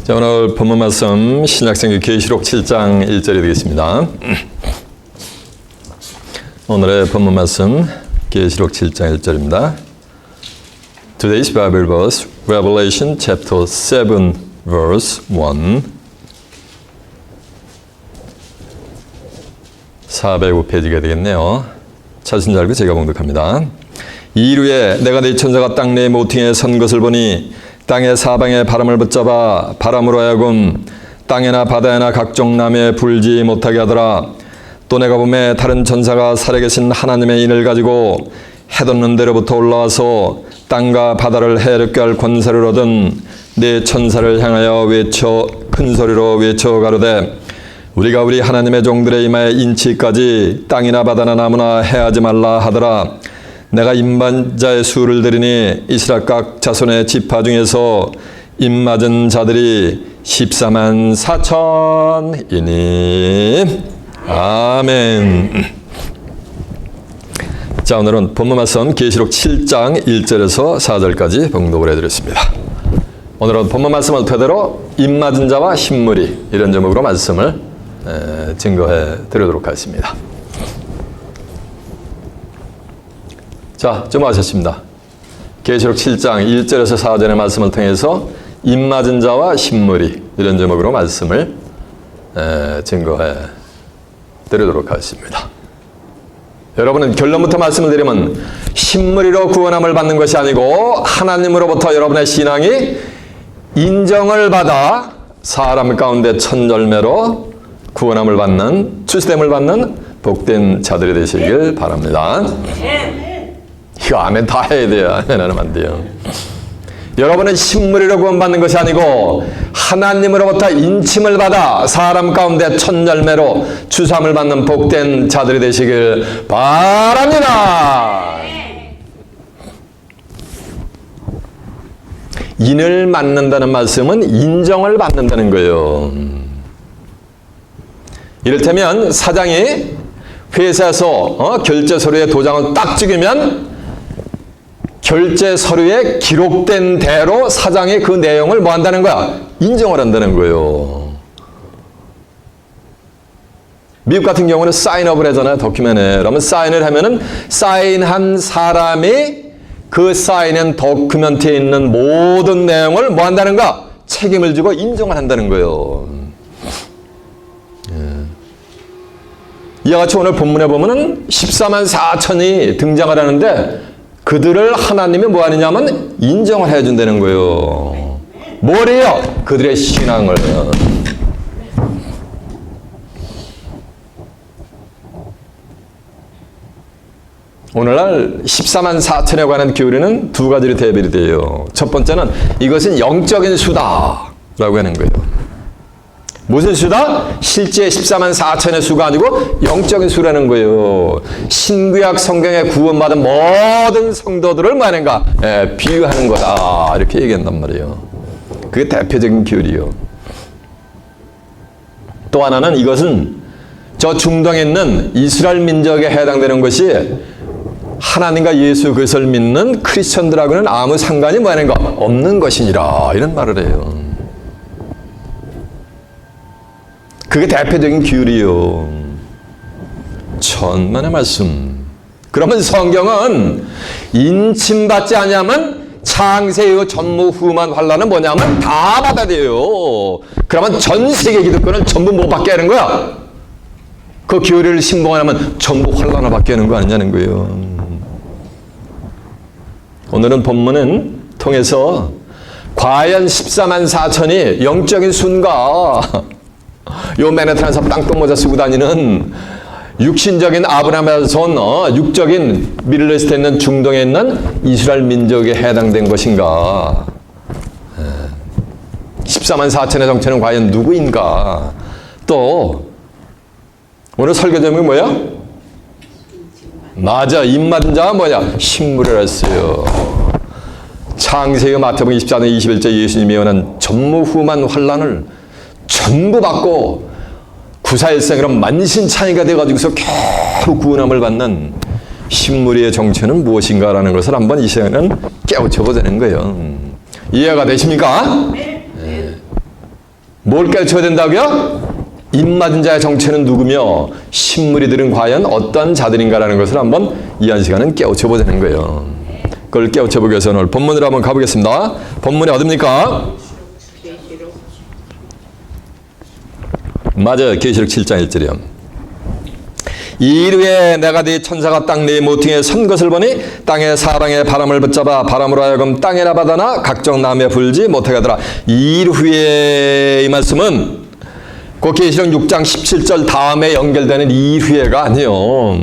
자, 오늘 본문 말씀 신약성경 계시록 7장 1절이 되겠습니다. 오늘의 본문 말씀 계시록 7장 1절입니다. Today's Bible verse, Revelation chapter 7 verse 1. 405페이지가 되겠네요. 찾으신 줄 알고 제가 봉독합니다. 이루에 내가 네 천사가 땅 내 모퉁이에 선 것을 보니 땅의 사방에 바람을 붙잡아 바람으로 하여금 땅에나 바다에나 각종 나무에 불지 못하게 하더라. 또 내가 보매 다른 천사가 살아계신 하나님의 인을 가지고 해 돋는 데로부터 올라와서 땅과 바다를 해롭게 할 권세를 얻은 네 천사를 향하여 큰 소리로 외쳐 가로되 우리가 우리 하나님의 종들의 이마에 인치까지 땅이나 바다나 나무나 해하지 말라 하더라. 내가 임반자의 수를 들으니 이스라엘 각 자손의 지파 중에서 입맞은 자들이 14만 4천이니 아멘. 자, 오늘은 본문 말씀 계시록 7장 1절에서 4절까지 봉독을 해드렸습니다. 오늘은 본문 말씀을 토대로 입맞은 자와 신물이 이런 제목으로 말씀을 증거해 드리도록 하겠습니다. 자, 주목하셨습니다. 계시록 7장 1절에서 4절의 말씀을 통해서 입맞은 자와 신물이 이런 제목으로 말씀을 증거해 드리도록 하겠습니다. 여러분은 결론부터 말씀을 드리면 신물이로 구원함을 받는 것이 아니고 하나님으로부터 여러분의 신앙이 인정을 받아 사람 가운데 천열매로 구원함을 받는, 출세됨을 받는 복된 자들이 되시길 바랍니다. 이거 아멘 다 해야 돼요. 아멘 하면 안 돼요. 여러분은 신물이로 구원받는 것이 아니고 하나님으로부터 인침을 받아 사람 가운데 천열매로 주삼을 받는 복된 자들이 되시길 바랍니다. 인을 맞는다는 말씀은 인정을 받는다는 거예요. 이를테면 사장이 회사에서 결제 서류에 도장을 딱 찍으면 결제 서류에 기록된 대로 사장이 그 내용을 뭐 한다는 거야? 인정을 한다는 거예요. 미국 같은 경우는 사인업을 하잖아요. 도큐멘에. 그러면 사인을 하면은 사인한 사람이 그 사인한 도큐멘트에 있는 모든 내용을 뭐 한다는 거야? 책임을 지고 인정을 한다는 거예요. 이와 같이 오늘 본문에 보면은 14만 4천이 등장을 하는데 그들을 하나님이 뭐 하느냐면 인정을 해준다는 거예요. 뭐래요? 그들의 신앙을. 오늘날 14만 4천에 관한 교리는 두 가지로 대별이 돼요. 첫 번째는 이것은 영적인 수다라고 하는 거예요. 무슨 수다? 실제 14만 4천의 수가 아니고 영적인 수라는 거예요. 신구약 성경에 구원받은 모든 성도들을 뭐 하는가? 비유하는 거다. 이렇게 얘기한단 말이에요. 그게 대표적인 교리요. 또 하나는 이것은 저 중동에 있는 이스라엘 민족에 해당되는 것이 하나님과 예수 그리스도를 믿는 크리스천들하고는 아무 상관이 뭐 하는 거? 없는 것이니라. 이런 말을 해요. 그게 대표적인 교리요. 천만의 말씀. 그러면 성경은 인침받지 않으면 창세의 전무후무한 환난은 뭐냐면 다 받아야 돼요. 그러면 전 세계 기독교는 전부 못 받게 하는 거야. 그 교리를 신봉하면 전부 환난을 받게 하는 거 아니냐는 거예요. 오늘은 본문은 통해서 과연 14만 4천이 영적인 순가 요 맨해튼에서 땅콩모자 쓰고 다니는 육신적인 아브라함의 손, 육적인 미들리스트에 있는 중동에 있는 이스라엘 민족에 해당된 것인가? 14만 4천의 정체는 과연 누구인가? 또 오늘 설교 제목이 뭐야? 맞아, 입맞은 자가 뭐야? 신물이라 했어요. 창세기 마태복음 24장 21절 예수님이 예언한 전무후무한 환난을 전부 받고 구사일생으로 만신창이가 돼가지고서 겨우 구원함을 받는 신물의 정체는 무엇인가라는 것을 한번 이 시간에는 깨우쳐 보자는 거예요. 이해가 되십니까? 네. 뭘 깨우쳐야 된다고요? 입맞은 자의 정체는 누구며 신무리들은 과연 어떤 자들인가라는 것을 한번 이 한 시간은 깨우쳐 보자는 거예요. 그걸 깨우쳐 보기 위해서 오늘 본문으로 한번 가보겠습니다. 본문이 어딥니까? 맞아요. 계시록 7장 1절이요. 이르에 내가 네 천사가 땅 네 모퉁이에 선 것을 보니 땅의 사방에 바람을 붙잡아 바람으로 하여금 땅이나 바다나 각종 나무에 불지 못하게 하더라. 이르후에 이 말씀은 그 계시록 6장 17절 다음에 연결되는 이후에가 아니에요.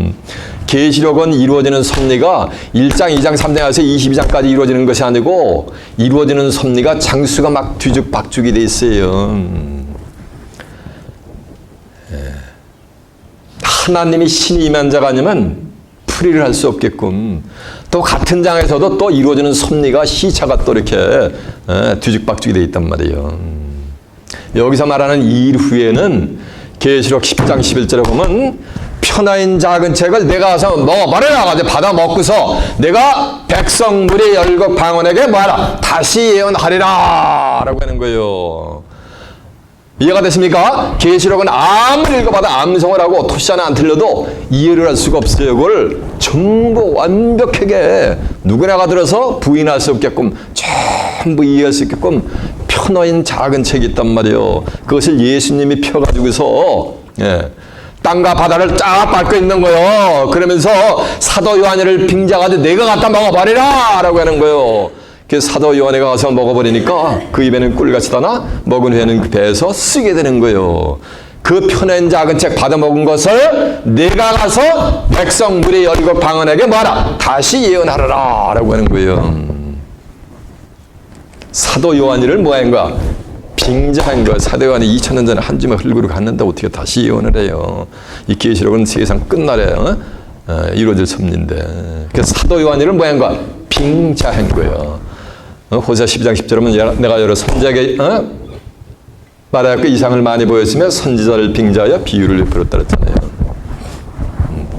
계시록은 이루어지는 섭리가 1장, 2장, 3장에서 22장까지 이루어지는 것이 아니고 이루어지는 섭리가 장수가 막 뒤죽박죽이 돼 있어요. 하나님이 신이 임한 자가 아니면 풀이를 할 수 없겠군. 또 같은 장에서도 또 이루어지는 섭리가 시차가 또 이렇게 뒤죽박죽이 돼 있단 말이에요. 여기서 말하는 이후에는 계시록 10장 11절에 보면 편하인 작은 책을 내가 가서 먹어버려라 가지고 받아 먹고서 내가 백성들의 열국 방언에게 뭐하라 다시 예언하리라 라고 하는 거예요. 이해가 됐습니까? 계시록은 아무리 읽어봐도 암송을 하고 토시 하나 안 틀려도 이해를 할 수가 없어요. 그걸 전부 완벽하게 누구나가 들어서 부인할 수 없게끔 전부 이해할 수 있게끔 펴놓인 작은 책이 있단 말이에요. 그것을 예수님이 펴가지고서 땅과 바다를 쫙 밟고 있는 거예요. 그러면서 사도 요한이를 빙자가지고 내가 갖다 먹어버리라 라고 하는 거예요. 그래서 사도 요한이가 가서 먹어버리니까 그 입에는 꿀같이 다나 먹은 후에는 그 배에서 쓰게 되는 거예요. 그 펴낸 작은 책 받아먹은 것을 내가 가서 백성 무리 열국 방언에게 뭐하라 다시 예언하라라 라고 하는 거예요. 사도 요한이를 뭐 한 거야? 빙자한 거야. 사도 요한이 2000년 전에 한 줌에 흙으로 갔는데 어떻게 다시 예언을 해요. 이 계시록은 세상 끝날에 이루어질 섭리인데 그래서 사도 요한이를 뭐 한 거야? 빙자한 거예요. 호세아 12장 10절에 내가 여러 선지자에게 말하였고 이상을 많이 보였으며 선지자를 빙자하여 비유를 베풀었다 그랬잖아요.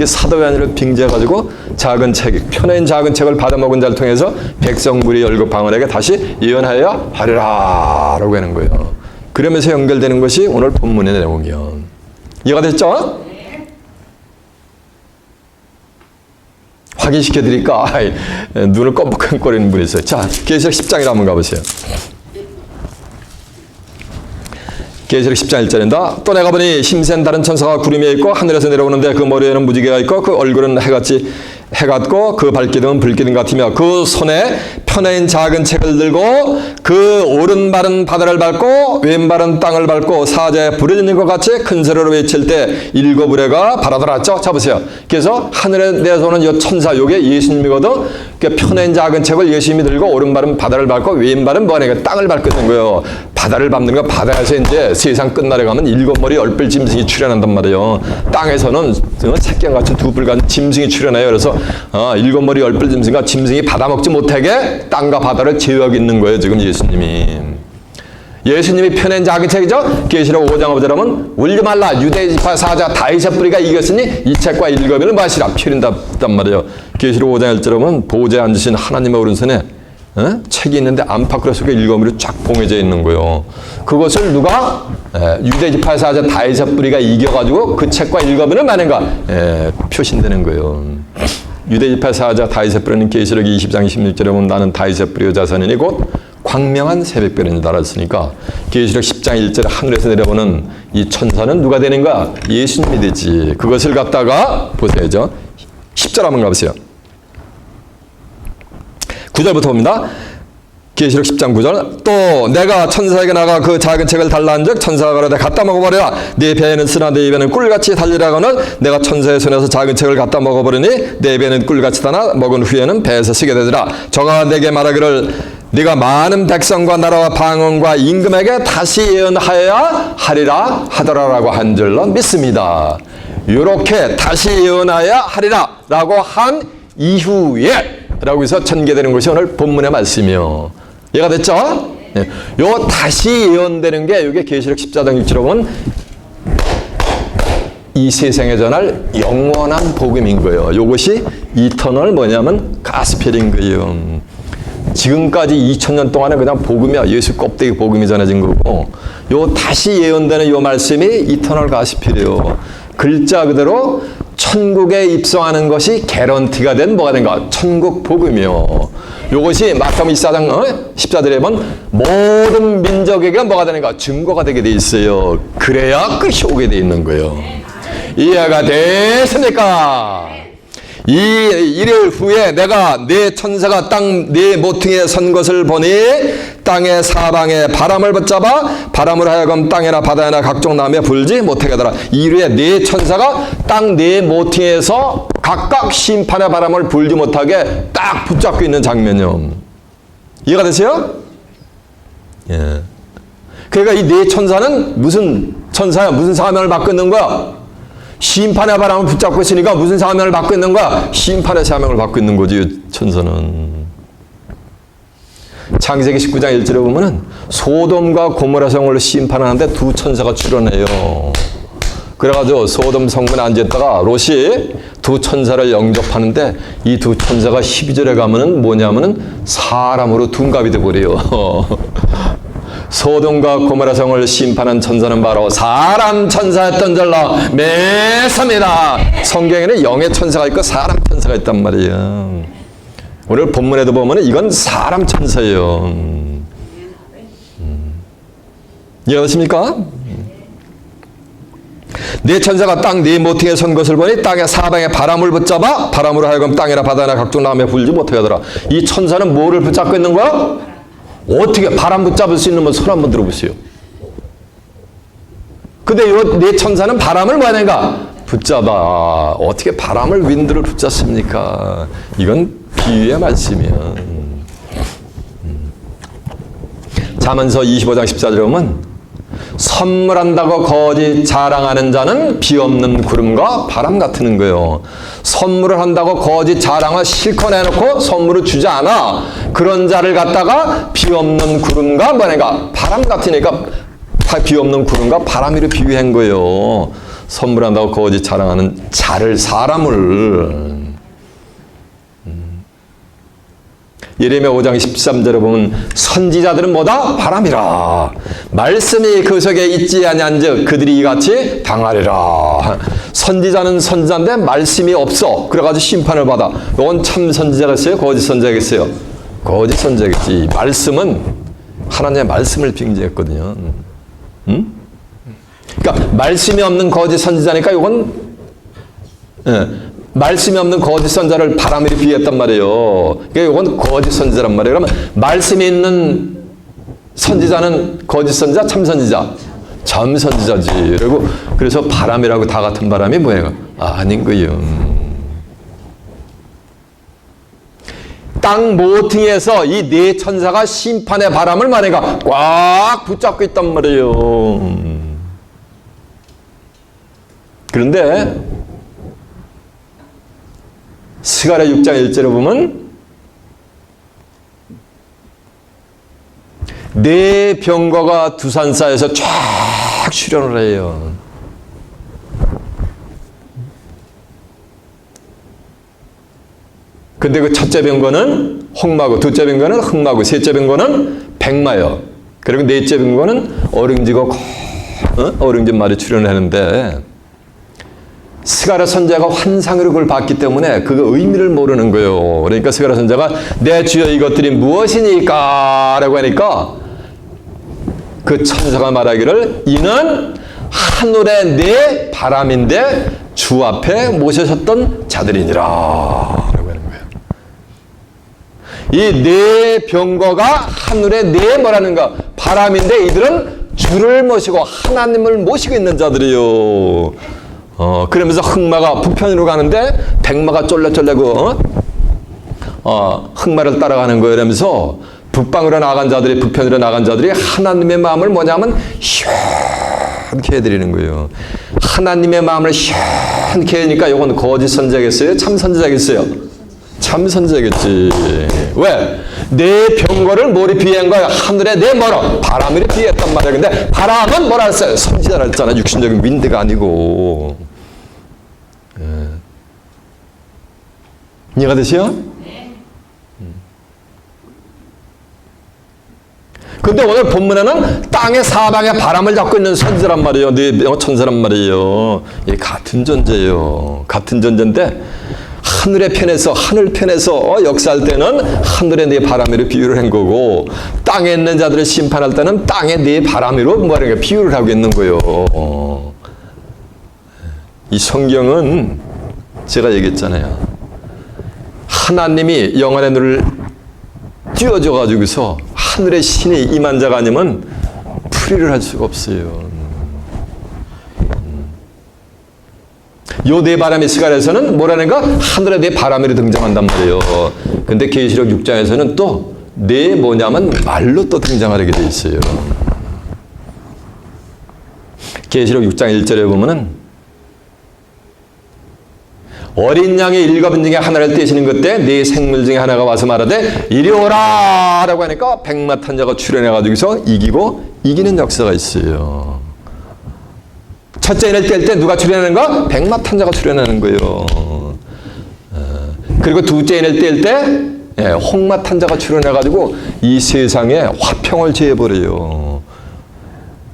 사도 요한이를 빙자해가지고 작은 책, 펴낸 작은 책을 받아먹은 자를 통해서 백성무리 열국 방언에게 다시 예언하여 하리라 라고 하는 거예요. 그러면서 연결되는 것이 오늘 본문의 내용이요. 이해가 됐죠? 확인시켜 드릴까? 눈을 껌뻑껌거리는 분이 있어요. 자, 계시록 10장이라 한번 가보세요. 계시록 10장 1절입니다. 또 내가 보니 힘센 다른 천사가 구름에 있고 하늘에서 내려오는데 그 머리에는 무지개가 있고 그 얼굴은 해 같고 그 발기둥은 불기둥 같으며 그 손에 펴낸 작은 책을 들고 그 오른발은 바다를 밟고 왼발은 땅을 밟고 사자에 불을 지는 것 같이 큰 소리로 외칠 때 일곱 의뢰가 바라더랐죠. 자 보세요. 그래서 하늘에 내려오는 이 천사 요게 예수님이거든. 그 펴낸 작은 책을 예수님이 들고 오른발은 바다를 밟고 왼발은 뭐하냐 땅을 밟고 있는 거예요. 바다를 밟는 거 바다에서 이제 세상 끝날에 가면 일곱 머리 열불 짐승이 출현한단 말이에요. 땅에서는 새끼같이 두 뿔 같은 짐승이 출현해요. 그래서 일곱 머리 열불 짐승과 짐승이 받아먹지 못하게 땅과 바다를 제어하고 있는 거예요. 지금 예수님이 펴낸 작은 책이죠. 계시록 5장 5절에 보면 울지 말라 유대 지파 사자 다윗의 뿌리가 이겼으니 이 책과 읽으면 마시라 펴린단 말이에요. 계시록 5장 1절에 보면 보좌에 앉으신 하나님의 오른손에 책이 있는데 안팎으로 속에 일거미로 쫙 봉해져 있는 거예요. 그것을 누가 유대 지파 사자 다윗의 뿌리가 이겨가지고 그 책과 읽어보는 만인가 표신되는 거예요. 유대 지파 사자 다윗의 뿌리는 계시록 20장 26절에 보면 나는 다윗의 뿌리의 자손이니 곧 광명한 새벽별이다 알았으니까 계시록 10장 1절에 하늘에서 내려오는 이 천사는 누가 되는 거야? 예수님이 되지. 그것을 갖다가 보세요. 10절 한번 가보세요. 9절부터 봅니다. 계시록 10장 9절 또 내가 천사에게 나가 그 작은 책을 달라 한즉 천사가 가로되 갖다 먹어버려라. 네 배에는 쓰나 네 입에는 꿀같이 달리라고는 내가 천사의 손에서 작은 책을 갖다 먹어버리니 네 배는 꿀같이 다나 먹은 후에는 배에서 쓰게 되더라. 저가 내게 말하기를 네가 많은 백성과 나라와 방언과 임금에게 다시 예언하여야 하리라 하더라라고 한 줄로 믿습니다. 이렇게 다시 예언하여야 하리라 라고 한 이후에 라고 해서 전개되는 것이 오늘 본문의 말씀이요. 이해가 됐죠? 네. 요 다시 예언되는 게 이게 계시록 14장 6절에 보면 이 세상에 전할 영원한 복음인 거예요. 이것이 이터널 뭐냐면 가스펠인 거예요. 지금까지 2000년 동안에 그냥 복음이야. 예수 껍데기 복음이 전해진 거고, 요 다시 예언되는 요 말씀이 이터널 가스필이에요. 글자 그대로 천국에 입성하는 것이 개런티가 된 뭐가 된가? 천국 복음이요. 요것이 마태복음 24장 14절에 보면 모든 민족에게 뭐가 되는가? 증거가 되게 돼 있어요. 그래야 끝이 오게 돼 있는 거예요. 이해가 됐습니까? 이 일요일 후에 내가 내 천사가 땅 내 모퉁이에 선 것을 보니 땅의 사방에 바람을 붙잡아 바람으로 하여금 땅이나 바다나 각종 나무에 불지 못하게 하더라. 이후에 내 천사가 땅 내 모퉁이에서 각각 심판의 바람을 불지 못하게 딱 붙잡고 있는 장면이요. 이해가 되세요? 예. 그러니까 이 네 천사는 무슨 천사야? 무슨 사명을 받고 있는 거야? 심판의 바람을 붙잡고 있으니까 무슨 사명을 받고 있는 거야? 심판의 사명을 받고 있는 거지, 천사는. 창세기 19장 1절에 보면은 소돔과 고모라 성을 심판하는데 두 천사가 출연해요. 그래가지고 소돔 성문에 앉았다가 롯이 두 천사를 영접하는데 이 두 천사가 12절에 가면은 뭐냐면은 사람으로 둔갑이 돼버려요. 소돔과 고모라 성을 심판한 천사는 바로 사람 천사였던 줄로 믿습니다. 성경에는 영의 천사가 있고 사람 천사가 있단 말이에요. 오늘 본문에도 보면 이건 사람 천사예요. 이해하십니까? 네 천사가 땅 네 모퉁이에 선 것을 보니 땅의 사방에 바람을 붙잡아 바람으로 하여금 땅이나 바다나 각종 나무에 불지 못하게 하더라. 이 천사는 뭐를 붙잡고 있는 거야? 어떻게 바람 붙잡을 수 있는 분 손 한번 들어보세요. 근데 이 네 천사는 바람을 뭐 하는가? 붙잡아. 어떻게 바람을 윈드를 붙잡습니까? 이건 비유의 말씀이야. 잠언서 25장 14절에 보면 선물한다고 거짓 자랑하는 자는 비 없는 구름과 바람 같은 거예요. 선물을 한다고 거짓 자랑을 실컷 해놓고 선물을 주지 않아. 그런 자를 갖다가 비 없는 구름과 뭐냐가 바람 같으니까 비 없는 구름과 바람이로 비유한 거예요. 선물한다고 거짓 자랑하는 자를 사람을. 예레미야 5장 13절에 보면 선지자들은 뭐다? 바람이라. 말씀이 그 속에 있지 아니한즉 그들이 이같이 당하리라. 선지자는 선지자인데 말씀이 없어. 그래가지고 심판을 받아. 이건 참 선지자겠어요? 거짓 선지자겠어요? 거짓 선지자겠지. 말씀은 하나님의 말씀을 빙자했거든요. 응? 그러니까 말씀이 없는 거짓 선지자니까 이건 말씀이 없는 거짓 선자를 바람에 비유했단 말이에요. 그러니까 이건 거짓 선지자란 말이에요. 그러면 말씀이 있는 선지자는 거짓 선지자, 참 선지자, 참 선지자지. 그리고 그래서 바람이라고 다 같은 바람이 뭐예요? 아닌 거예요. 땅 모퉁이에서 이 네 천사가 심판의 바람을 만해가 꽉 붙잡고 있단 말이에요. 그런데 스가랴 6장 1절에 보면 네 병거가 두산사에서 쫙 출현을 해요. 근데 그 첫째 병거는 홍마고, 둘째 병거는 흑마고, 셋째 병거는 백마요. 그리고 넷째 병거는 어릉지고 어릉진 말이 출현을 하는데 스가랴 선지자가 환상으로 그걸 봤기 때문에 그 의미를 모르는 거예요. 그러니까 스가랴 선지자가 내 주여 이것들이 무엇이니까? 라고 하니까 그 천사가 말하기를 이는 하늘의 네 바람인데 주 앞에 모셔졌던 자들이니라. 라고 하는 거예요. 이 네 병거가 하늘의 네 뭐라는가? 바람인데 이들은 주를 모시고 하나님을 모시고 있는 자들이요. 그러면서 흑마가 북편으로 가는데 백마가 쫄래쫄래고 흑마를 따라가는 거예요. 이러면서 북방으로 나간 자들이 북편으로 나간 자들이 하나님의 마음을 뭐냐면 시원케 해드리는 거예요. 하나님의 마음을 시원케 하니까 이건 거짓 선지자겠어요? 참 선지자겠어요? 참 선지자겠지. 왜? 내 병거를 뭐에 비한 거야? 하늘에 내 뭐로? 바람을 비했단 말이야. 근데 바람은 뭐라 했어요? 선지자라 했잖아. 육신적인 윈드가 아니고. 이해가 되시요? 근데 오늘 본문에는 땅의 사방에 바람을 잡고 있는 선지란 말이에요. 네 천사란 말이에요. 이 같은 존재예요. 같은 존재인데 하늘의 편에서 하늘 편에서 역사할 때는 하늘의 네 바람으로 비유를 한 거고 땅에 있는 자들을 심판할 때는 땅의 네 바람으로 뭐라는 비유를 하고 있는 거예요. 이 성경은 제가 얘기했잖아요. 하나님이 영안의 눈을 띄워줘 가지고서 하늘의 신이 임한 자가 아니면 풀이를 할 수가 없어요. 요 네 바람의 시간에서는 뭐라는가? 하늘의 네 바람으로 등장한단 말이에요. 근데 계시록 6장에서는 또 네 뭐냐면 말로 또 등장하게 돼 있어요. 계시록 6장 1절에 보면은 어린 양의 일곱인 중에 하나를 떼시는 그때 네 생물 중에 하나가 와서 말하되 이리 오라 라고 하니까 백마탄 자가 출현해가지고서 이기는 역사가 있어요. 첫째 인을 뗄 때 누가 출현하는가? 백마탄 자가 출현하는 거예요. 그리고 둘째 인을 뗄 때 홍마탄 자가 출현해가지고 이 세상에 화평을 제해버려요.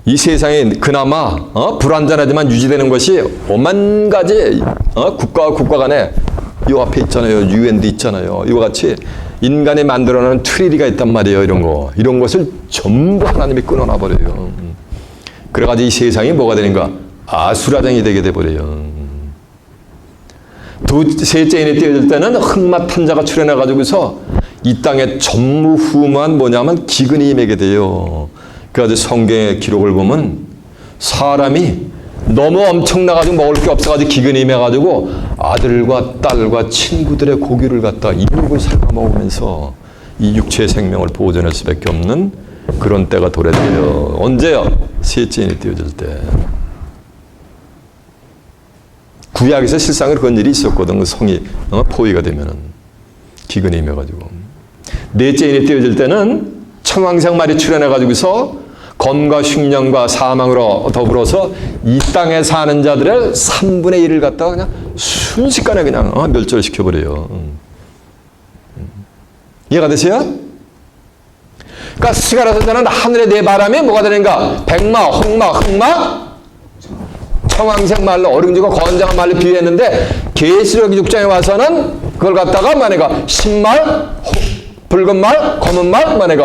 이 세상에 그나마 불완전하지만 유지되는 것이 오만 가지 국가와 국가 간에 이 앞에 있잖아요. 유엔도 있잖아요. 이와 같이 인간이 만들어내는 트리리가 있단 말이에요. 이런 것을 전부 하나님이 끊어놔버려요. 그래가지고 이 세상이 뭐가 되는가? 아수라장이 되게 돼버려요. 셋째 인이 띄어질 때는 흑마탄 자가 출현해가지고서 이 땅에 전무후무한 뭐냐면 기근이 임하게 돼요. 그래서 성경의 기록을 보면 사람이 너무 엄청나가지고 먹을 게 없어가지고 기근이 임해가지고 아들과 딸과 친구들의 고기를 갖다 이육을 삶아 먹으면서 이 육체의 생명을 보존할 수밖에 없는 그런 때가 도래돼요. 언제요? 셋째 인이 띄어질 때. 구약에서 실상으로 그런 일이 있었거든. 그 성이 포위가 되면은 기근이 임해가지고. 넷째 인이 띄어질 때는 청황색 말이 출현해가지고서 검과 흉년과 사망으로 더불어서 이 땅에 사는 자들의 3분의 1을 갖다가 그냥 순식간에 그냥 멸절을 시켜버려요. 이해가 되세요? 그러니까 스가랴서 저는 하늘의 네 바람이 뭐가 되는가? 백마, 홍마, 흑마, 청황색 말로 어른지고 건장한 말로 비유했는데 계시록 6장에 와서는 그걸 갖다가 만약에 흰말, 붉은 말, 검은 말, 만약에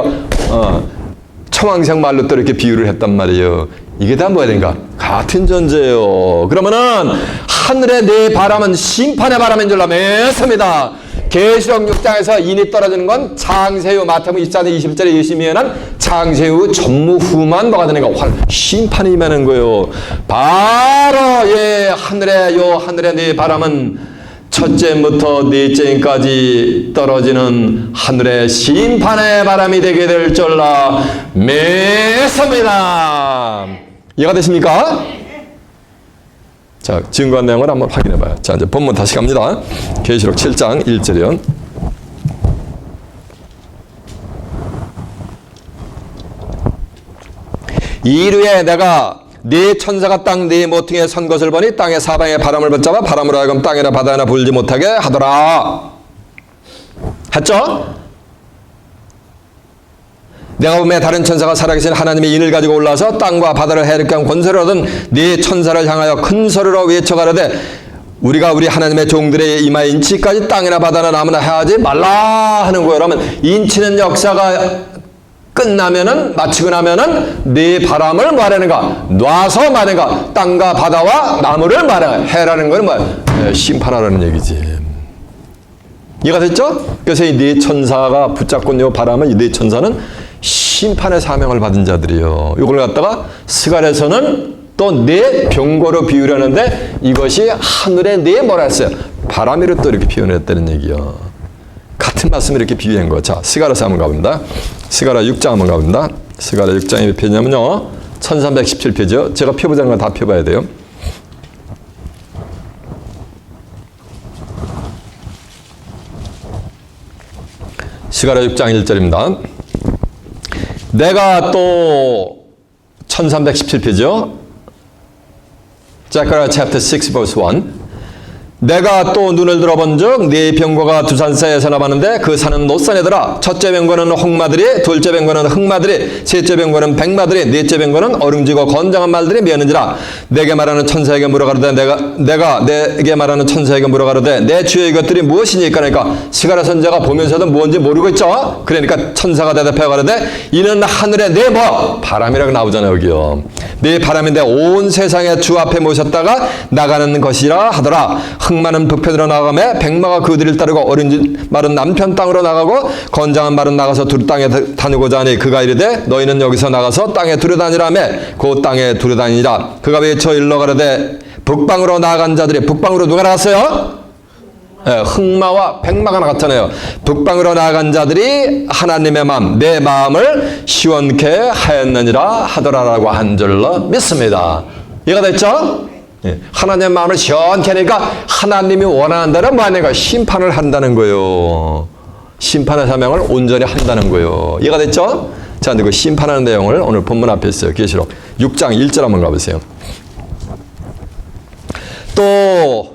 청황색 말로 또 이렇게 비유를 했단 말이에요. 이게 다 뭐야 되는가? 같은 존재예요. 그러면은 하늘의 네 바람은 심판의 바람인 줄로 믿습니다. 계시록 6장에서 인이 떨어지는 건 창세후 마태복음 24장 21절에 예수님이 예언한 창세후 전무후무한 뭐가 되는가? 심판이 임하는 거예요. 바로 하늘의 네 바람은 첫째부터 넷째까지 떨어지는 하늘의 심판의 바람이 되게 될 줄로 믿습니다. 이해가 되십니까? 자, 증거한 내용을 한번 확인해 봐요. 자, 이제 본문 다시 갑니다. 계시록 7장 1절이요. 이르에 내가 네 천사가 땅 네 모퉁이에 선 것을 보니 땅의 사방에 바람을 붙잡아 바람으로 하여금 땅이나 바다나 불지 못하게 하더라. 했죠? 내가 보매 다른 천사가 살아계신 하나님의 인을 가지고 올라와서 땅과 바다를 해롭게 한 권세를 얻은 네 천사를 향하여 큰 소리로 외쳐가라되 우리가 우리 하나님의 종들의 이마에 인치까지 땅이나 바다나 나무나 해하지 말라 하는 거예요. 그러면 인치는 역사가 끝나면은 마치고 나면은 네 바람을 말하는가 놔서 말하는가 땅과 바다와 나무를 말하는가 해라는 건 뭐야? 심판하라는 얘기지. 이해가 됐죠? 그래서 이 네 천사가 붙잡고 있는 바람은 이 네 천사는 심판의 사명을 받은 자들이요. 이걸 갖다가 스가랴에서는 또 네 병거로 비유하는데 이것이 하늘의 네 뭐라 했어요? 바람이로 또 이렇게 표현했다는 얘기요. 같은 말씀을 이렇게 비유한 거. 자, 스가랴서 한번 가봅니다. 스가랴 6장 한번 가봅니다. 스가랴 6장이 몇 페이지냐면요. 1317페이지요. 제가 펴보자는 건 다 펴봐야 돼요. 스가랴 6장 1절입니다. 내가 또 1317페이지요. Zechariah chapter 6 verse 1. 내가 또 눈을 들어본즉 네 병거가 두산 사이에서 나봤는데 그 산은 노산이더라. 첫째 병거는 홍마들이, 둘째 병거는 흑마들이, 셋째 병거는 백마들이, 넷째 병거는 어릉지고 건장한 말들이 미었는지라. 내게 말하는 천사에게 물어가로되 내가 내게 말하는 천사에게 물어가로되 내 주의 이것들이 무엇이니까. 그러니까 스가랴 선지자가 보면서도 뭔지 모르고 있죠. 그러니까 천사가 대답해 가로되 이는 하늘의 내 뭐 바람이라고 나오잖아요. 여기요. 네 바람인데 온 세상의 주 앞에 모셨다가 나가는 것이라 하더라. 흑마는 북편으로 나가며 백마가 그 뒤를 따르고 어린 말은 남편 땅으로 나가고 건장한 말은 나가서 두루 땅에 다니고자 하니 그가 이르되 너희는 여기서 나가서 땅에 두루 다니라며 그 땅에 두루 다니니라. 그가 외쳐 일러 가로되 북방으로 나간 자들이, 북방으로 누가 나갔어요? 네, 흑마와 백마가 나갔잖아요. 북방으로 나간 자들이 하나님의 마음, 내 마음을 시원케 하였느니라 하더라라고 한 줄로 믿습니다. 이해가 됐죠? 네, 하나님의 마음을 시원케 하니까 하나님이 원하는 대로 뭐 하는 거예요? 심판을 한다는 거예요. 심판의 사명을 온전히 한다는 거예요. 이해가 됐죠? 자, 그 심판하는 내용을 오늘 본문 앞에 있어요. 계시록 6장 1절 한번 가보세요. 또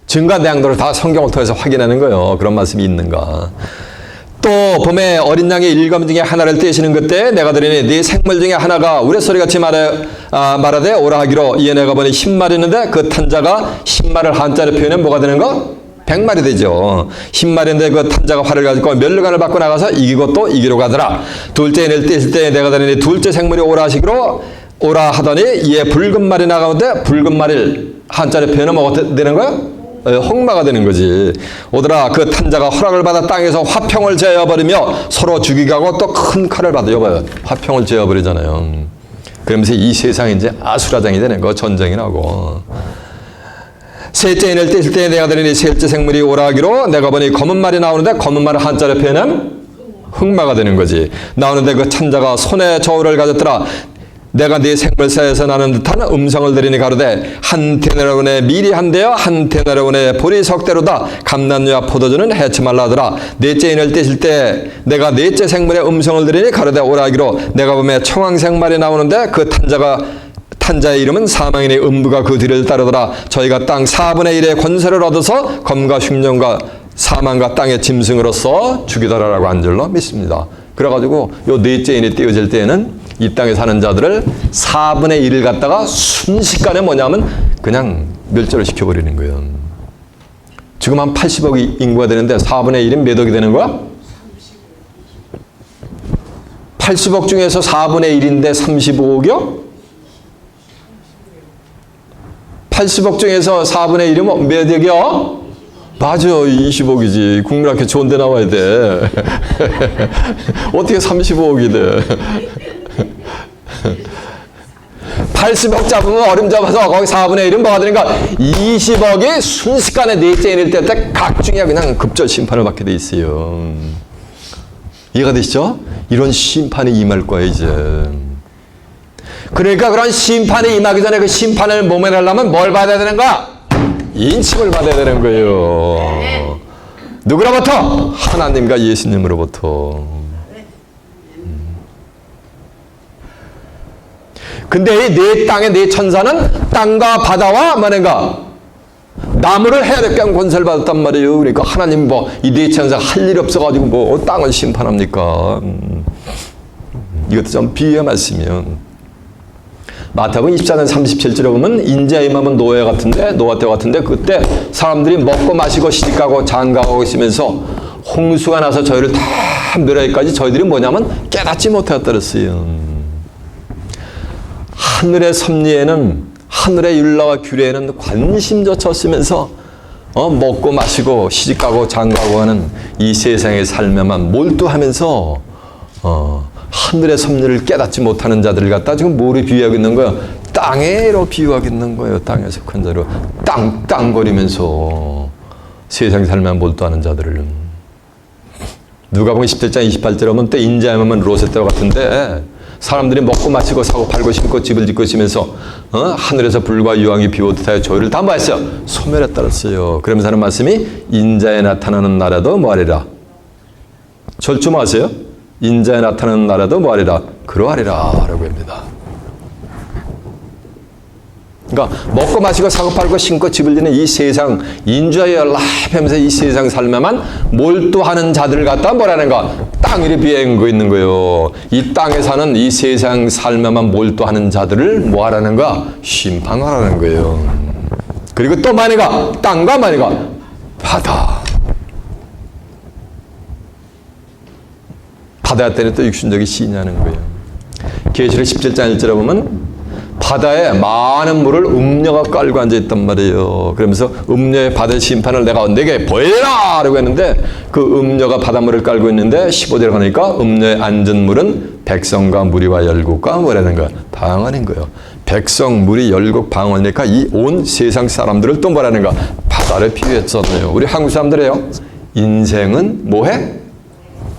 증거대항도를 다 성경을 통해서 확인하는 거예요. 그런 말씀이 있는가. 또 봄에 어린 양의 일감 중에 하나를 떼시는 그때 내가 들으니 네 생물 중에 하나가 우레소리같이 말하되 오라 하기로. 이에 내가 보니 10마리 있는데 그 탄자가 10마리를 한자로 표현하면 뭐가 되는 거? 100마리 되죠. 10마리인데 그 탄자가 활을 가지고 멸류관을 받고 나가서 이기고 또 이기로 가더라. 둘째 인을 떼실 때 내가 들으니 둘째 생물이 오라 하시기로 오라 하더니 이에 붉은 말이 나가는데 붉은 말을 한자로 표현하면 뭐가 되는 거야? 홍마가 되는 거지. 오더라. 그 탄자가 허락을 받아 땅에서 화평을 제어버리며 서로 죽이게 하고 또 큰 칼을 받아. 여봐요. 화평을 제어버리잖아요. 그러면서 이 세상이 이제 아수라장이 되는 거. 전쟁이 나고. 셋째 인을 떼실 때 내가 들으니 셋째 생물이 오라 하기로. 내가 보니 검은 말이 나오는데 검은 말을 한자로 표현하면 흑마가 되는 거지. 나오는데 그 탄자가 손에 저울을 가졌더라. 내가 네 생물사에서 나는 듯한 음성을 들으니 가로되 한 데나리온의 밀이 한 대여 한 데나리온의 보리 석대로다. 감람류와 포도주는 해치 말라 하더라. 넷째 인을 떼실 때 내가 넷째 생물의 음성을 들으니 가로되 오라 하기로. 내가 보면 청황색 말이 나오는데 그 탄자의 이름은 사망이니 음부가 그 뒤를 따르더라. 저희가 땅 4분의 1의 권세를 얻어서 검과 흉년과 사망과 땅의 짐승으로서 죽이더라라고 한 줄로 믿습니다. 그래가지고 요 넷째 인이 떼어질 때에는 이 땅에 사는 자들을 4분의 1을 갖다가 순식간에 뭐냐면 그냥 멸절을 시켜버리는 거예요. 지금 한 80억 인구가 되는데 4분의 1은 몇 억이 되는 거야? 80억 중에서 4분의 1인데 35억이요? 80억 중에서 4분의 1이면 몇 억이요? 맞아, 20억이지. 국민학교 좋은 데 나와야 돼. 어떻게 35억이 돼? 80억 잡으면 얼음 잡아서 거기 4분의 1은 뭐가 되는가? 20억이 순식간에 넷째 인일 때 각 중에 그냥 급절 심판을 받게 돼 있어요. 이해가 되시죠? 이런 심판이 임할 거예요, 이제. 그러니까 그런 심판이 임하기 전에 그 심판을 모면하려면 뭘 받아야 되는 거야? 인침을 받아야 되는 거예요. 누구로부터? 하나님과 예수님으로부터. 근데 이 내 땅의 내 천사는 땅과 바다와 뭐는가? 나무를 해야 될 권세를 받았단 말이에요. 그러니까 하나님 뭐 이 내 천사가 할 일이 없어가지고 뭐 땅을 심판합니까? 이것도 좀 비유의 말씀이에요. 마태복음 24장 37절에 보면 인자의 임하면 노아 때 같은데 그때 사람들이 먹고 마시고 시집가고 장가가고 있으면서 홍수가 나서 저희를 다 멸하기까지 저희들이 뭐냐면 깨닫지 못하였다 그랬어요. 하늘의 섭리에는 하늘의 율라와 규례에는 관심조차 없으면서 먹고 마시고 시집가고 장가고 하는 이 세상의 삶에만 몰두하면서 하늘의 섭리를 깨닫지 못하는 자들을 갖다 지금 뭐로 비유하고 있는 거예요? 땅에로 비유하고 있는 거예요. 땅에 속한 자로 땅땅거리면서 세상 삶에 몰두하는 자들을. 누가복음 17장 28절에 보면 때 인자하면 롯의 때와 같은데 사람들이 먹고 마시고 사고 팔고 심고 집을 짓고 있으면서 하늘에서 불과 유황이 비오듯하여 저희를 다 뭐했어요? 소멸했다 그랬어요. 그러면서 하는 말씀이 인자에 나타나는 나라도 뭐하리라? 절주마세요. 인자에 나타나는 나라도 뭐하리라? 그러하리라 라고 합니다. 그러니까 먹고 마시고 사고 팔고 신고 집을 지는 이 세상 인주하여 연락하면서 이 세상 삶에만 몰두하는 자들을 갖다 뭐라는가? 땅 위에 있는 거예요. 이 땅에 사는 이 세상 삶에만 몰두하는 자들을 뭐하라는가? 심판하라는 거예요. 그리고 또 만이가 땅과 만이가 바다. 바다 때문에 또 육신적인 시인하는 거예요. 계시록 17장 1절에 보면 바다에 많은 물을 음녀가 깔고 앉아있단 말이에요. 그러면서 음녀의 바다의 심판을 내가 내게 보여라! 라고 했는데 그 음녀가 바닷물을 깔고 있는데 15절에 가니까 음녀의 앉은 물은 백성과 무리와 열국과 뭐라는 거야? 방언인 거예요. 백성, 무리, 열국, 방언이니까 이 온 세상 사람들을 또 뭐라는 거야? 바다를 비유했었네요. 우리 한국 사람들이에요. 인생은 뭐해?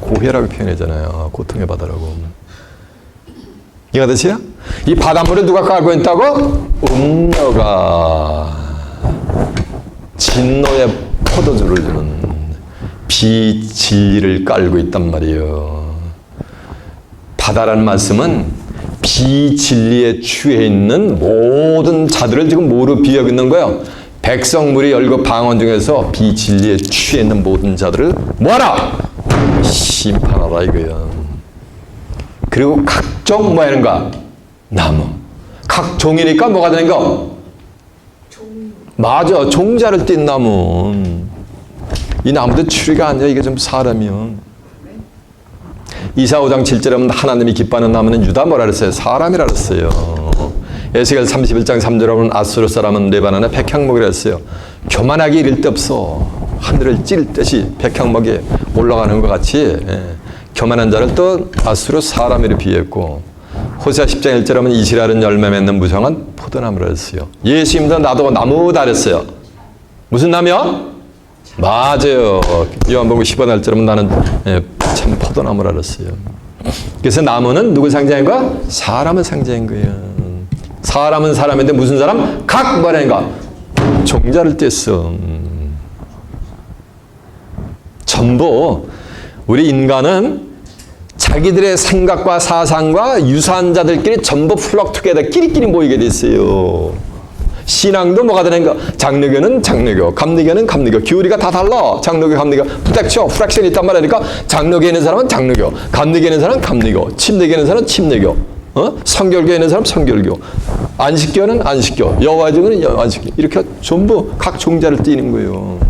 고해라고 표현하잖아요. 고통의 바다라고. 이해가 되세요? 이 바닷물을 누가 깔고 있다고? 음녀가 진노의 포도주를 주는 비진리를 깔고 있단 말이에요. 바다라는 말씀은 비진리에 취해 있는 모든 자들을 지금 뭐로 비유하고 있는 거예요? 백성, 무리, 열국, 방언 중에서 비진리에 취해 있는 모든 자들을 뭐하라? 심판하라 이거예요. 그리고 각종 뭐 하는가? 나무. 각종이니까 뭐가 되는가? 맞아. 종자를 띈 나무. 이 나무도 추리가 아니라 이게 좀 사람이요. 이사 5장 7절에 보면 하나님이 기뻐하는 나무는 유다 뭐라 그랬어요? 사람이라 그랬어요. 에스겔 31장 3절에 보면 아수르 사람은 레바논의 백향목이라 했어요. 교만하게 이를 데 없어. 하늘을 찔 듯이 백향목이 올라가는 것 같이 교만한 자를 또 아수르 사람으로 비유했고 호세아 10장 1절에 보면 이스라엘은 열매 맺는 무성한 포도나무라 했어요. 예수님도 나도 나무다 그랬어요. 무슨 나무야? 맞아요. 요한복음 15장 1절에 보면 나는 참 포도나무라 그랬어요. 그래서 나무는 누굴 상징한 거야? 사람을 상징한 거예요. 사람은 사람인데 무슨 사람? 각 뭐라는가? 종자를 뗐어. 전부 우리 인간은 자기들의 생각과 사상과 유사한 자들끼리 전부 플럭투게더 끼리끼리 모이게 됐어요. 신앙도 뭐가 되는가? 장로교는 장로교, 감리교는 감리교, 교리가 다 달라. 장로교, 감리교, 프랙션이 있단 말이니까 장로교에 있는 사람은 장로교, 감리교에 있는 사람은 감리교, 침례교에 있는 사람은 침례교, 성결교에 있는 사람은 성결교, 안식교는 안식교, 여호와교는 안식교. 이렇게 전부 각 종자를 띠는 거예요.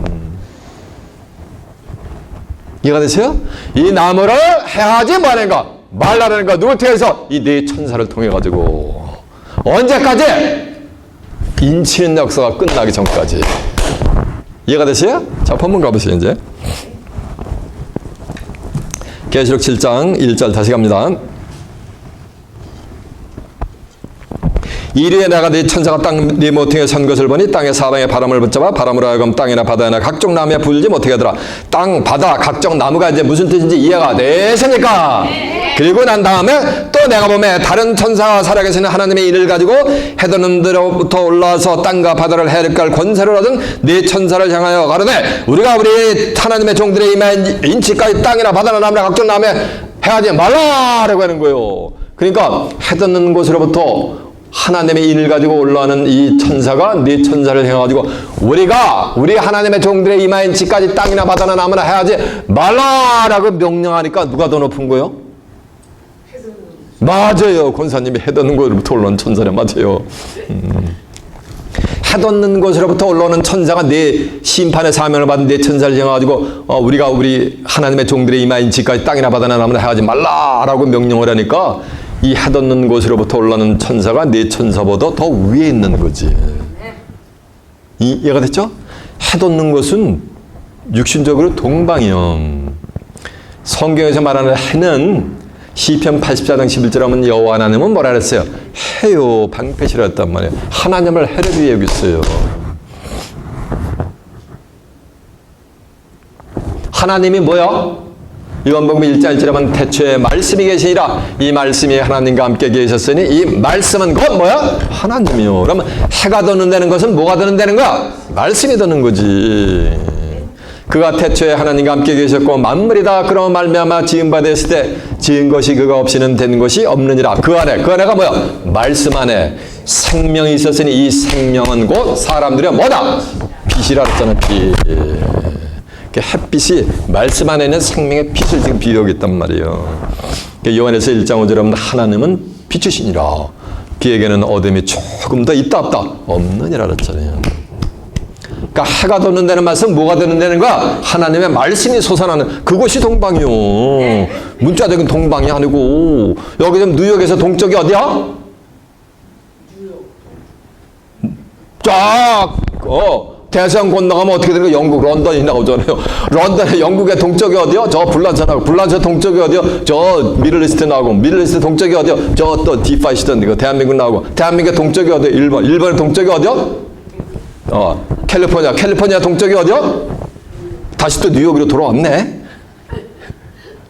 이해가 되세요? 이 나무를 해하지 말라는가? 말라는 누구 통해서? 이 네 천사를 통해 가지고 언제까지? 인치는 역사가 끝나기 전까지. 이해가 되세요? 자, 본문 가보세요. 이제 계시록 7장 1절 다시 갑니다. 이리에 내가 네 천사가 땅 네 모퉁이에 선 것을 보니 땅의 사방에 바람을 붙잡아 바람으로 하여금 땅이나 바다나 각종 나무에 불지 못하게 하더라. 땅, 바다, 각종 나무가 이제 무슨 뜻인지 이해가 되십니까? 그리고 난 다음에 또 내가 보면 다른 천사가 살아계시는 하나님의 일을 가지고 헤드놈들로부터 올라와서 땅과 바다를 해력할 권세를 얻은 네 천사를 향하여 가로되 우리가 우리 하나님의 종들의 임한 인치까지 땅이나 바다나 나무나 각종 나무에 해하지 말라라고 하는 거예요. 그러니까 해돋는 곳으로부터 하나님의 인을 가지고 올라오는 이 천사가 네 천사를 향해가지고 우리가 우리 하나님의 종들의 이마인치까지 땅이나 바다나 나무나 해야지 말라라고 명령하니까 누가 더 높은 거예요? 맞아요. 권사님이 해돋는 곳으로부터 올라오는 천사래. 맞아요. 해돋는 곳으로부터 올라오는 천사가 네 심판의 사명을 받은 네 천사를 향해가지고 우리가 우리 하나님의 종들의 이마인치까지 땅이나 바다나 나무나 해야지 말라라고 명령을 하니까 이 해돋는 곳으로부터 올라오는 천사가 네 천사보다 더 위에 있는 거지. 이해가 됐죠? 해돋는 곳은 육신적으로 동방이요. 성경에서 말하는 해는 시편 84장 11절에 하면 여호와 하나님은 뭐라 그랬어요? 해요. 방패시라 했단 말이에요. 하나님을 해를 위해 여겼어요. 하나님이 뭐야? 요한복음 1장 1절에 보면 태초에 말씀이 계시니라. 이 말씀이 하나님과 함께 계셨으니 이 말씀은 곧 뭐야? 하나님이요. 그러면 해가 돋는다는 것은 뭐가 돋는다는 거야? 말씀이 돋는 거지. 그가 태초에 하나님과 함께 계셨고 만물이 다 그런 말미암아 지은 바 되었을 때 지은 것이 그가 없이는 된 것이 없느니라. 그 안에가 뭐야? 말씀 안에 생명이 있었으니 이 생명은 곧 사람들의 뭐다? 빛이라 그랬잖아. 빛. 햇빛이 말씀 안에 있는 생명의 빛을 지금 비유하고 있단 말이에요. 요한에서 1장 5절에 보면 하나님은 빛이시니라. 그에게는 어둠이 조금 더 있다 없다? 없느니라 그랬잖아요. 그러니까 해가 돋는 데는 말씀, 뭐가 되는 데는 거야? 하나님의 말씀이 솟아나는 그것이 동방이요. 문자적인 동방이 아니고. 여기 지금 뉴욕에서 동쪽이 어디야? 쫙 대서양 건너가면 어떻게 되는 거야? 영국 런던이 나오잖아요. 런던의 영국의 동쪽이 어디요? 저 불란서 나오고, 불란서 동쪽이 어디요? 저 미들리스트 나오고, 미들리스트 동쪽이 어디요? 저 또 디파이시던 이거 대한민국 나오고, 대한민국 동쪽이 어디요? 일본의 동쪽이 어디요? 캘리포니아 동쪽이 어디요? 다시 또 뉴욕으로 돌아왔네.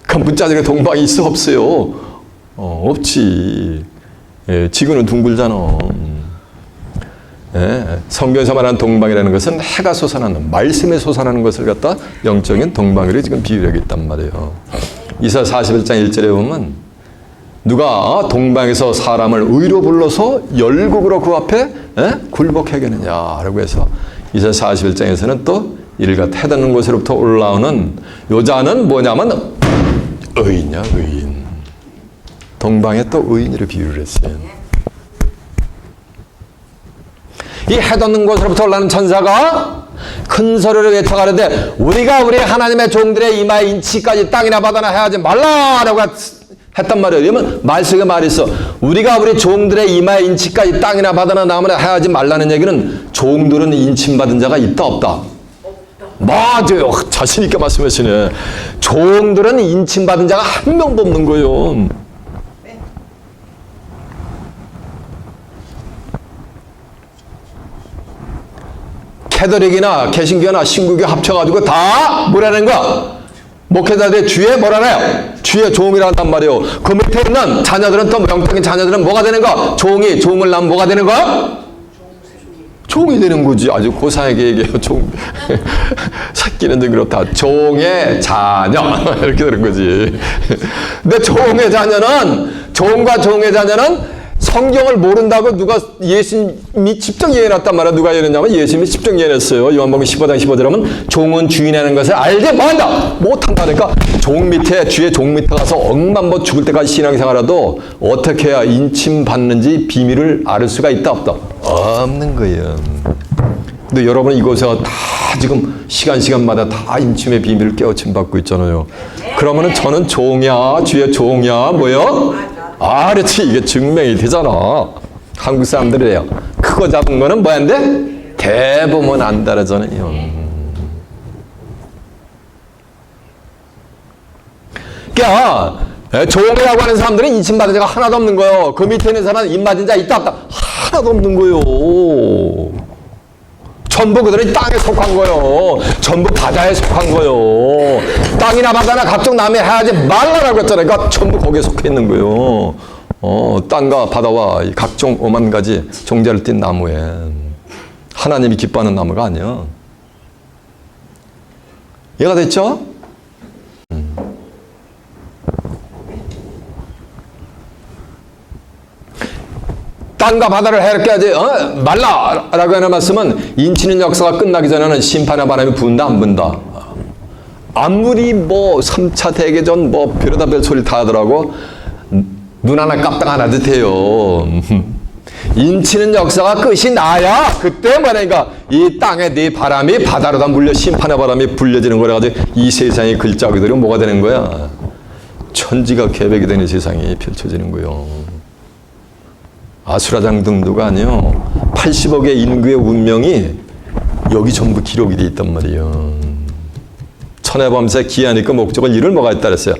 그 문자적인 동방이 있어 없어요? 없지. 예, 지구는 둥글잖아. 예, 성경에서 말하는 동방이라는 것은 해가 솟아나는, 말씀에 솟아나는 것을 갖다 영적인 동방으로 지금 비유하고 있단 말이에요. 이사야 41장 1절에 보면 누가 동방에서 사람을 의로 불러서 열국으로 그 앞에 굴복하게 하겠느냐라고 해서 이사야 41장에서는 또 이를 갖다 해닫는 곳으로부터 올라오는 여자는 뭐냐면 의인이야, 의인. 동방에 또 의인으로 비유를 했어요. 이 해돋는 곳으로부터 올라오는 천사가 큰 소리로 외쳐가는데 우리가 우리 하나님의 종들의 이마에 인치까지 땅이나 바다나 해하지 말라라고 했단 말이에요. 왜냐면 말씀에 말이 있어. 우리가 우리 종들의 이마에 인치까지 땅이나 바다나 나무나 해하지 말라는 얘기는 종들은 인침받은 자가 있다 없다? 맞아요. 자신 있게 말씀하시네. 종들은 인침받은 자가 한 명도 없는 거예요. 캐더릭이나 개신교나 신구교 합쳐가지고 다 뭐라는 거야? 목회자들의 주의 뭐라나요? 주의 종이란단 말이에요. 그 밑에 있는 자녀들은 또 영적인 자녀들은 뭐가 되는 거야? 종을 낳으면 뭐가 되는 거야? 종이 되는 거지. 아주 고상하게 얘기해요. 종. 새끼는 좀 그렇다. 종의 자녀. 이렇게 되는 거지. 근데 종의 자녀는 성경을 모른다고 누가 예수님이 직접 예언했단 말이야. 누가 예언했냐면 예수님이 직접 예언했어요. 요한복음 15장 15절에 하면 종은 주인하는 것을 알지 뭐한다? 못한다니까. 종 밑에, 주의 종 밑에 가서 억만 번 죽을 때까지 신앙생활해도 어떻게 해야 인침받는지 비밀을 알 수가 있다 없다? 없는 거예요. 근데 여러분 이곳에서 다 지금 시간마다 다 인침의 비밀을 깨우침 받고 있잖아요. 그러면은 저는 종이야, 주의 종이야, 뭐요? 그렇지. 이게 증명이 되잖아. 한국 사람들이래요. 크고 작은 거는 뭐한데? 대부분 안 다르잖아요. 그러니까 종이라고 하는 사람들은 인침받은 자가 하나도 없는 거예요. 그 밑에 있는 사람은 인맞은 자 있다 없다? 하나도 없는 거예요. 전부 그들은 땅에 속한 거요. 전부 바다에 속한 거요. 땅이나 바다나 각종 남의 해하지 말라라고 했잖아요. 그러니까 전부 거기에 속해 있는 거요. 땅과 바다와 각종 오만 가지 종자를 띤 나무에 하나님이 기뻐하는 나무가 아니야. 이해가 됐죠? 땅과 바다를 해롭게 하지 말라라고 하는 말씀은 인치는 역사가 끝나기 전에는 심판의 바람이 분다 안 분다? 아무리 3차 대계전 별에다 별 소리 다 하더라고 눈 하나 깜빡 안 하듯 해요. 인치는 역사가 끝이 나야 그때 말하니까 이 땅에 네 바람이 바다로 다 물려 심판의 바람이 불려지는 거라 가지고 이 세상의 글자기들이 뭐가 되는 거야? 천지가 계백이 되는 세상이 펼쳐지는 거요. 아수라장 등도가 아니요. 80억의 인구의 운명이 여기 전부 기록이 돼 있단 말이에요. 천해 범세 기한 있고 목적을 이룰 뭐가 있다 그랬어요.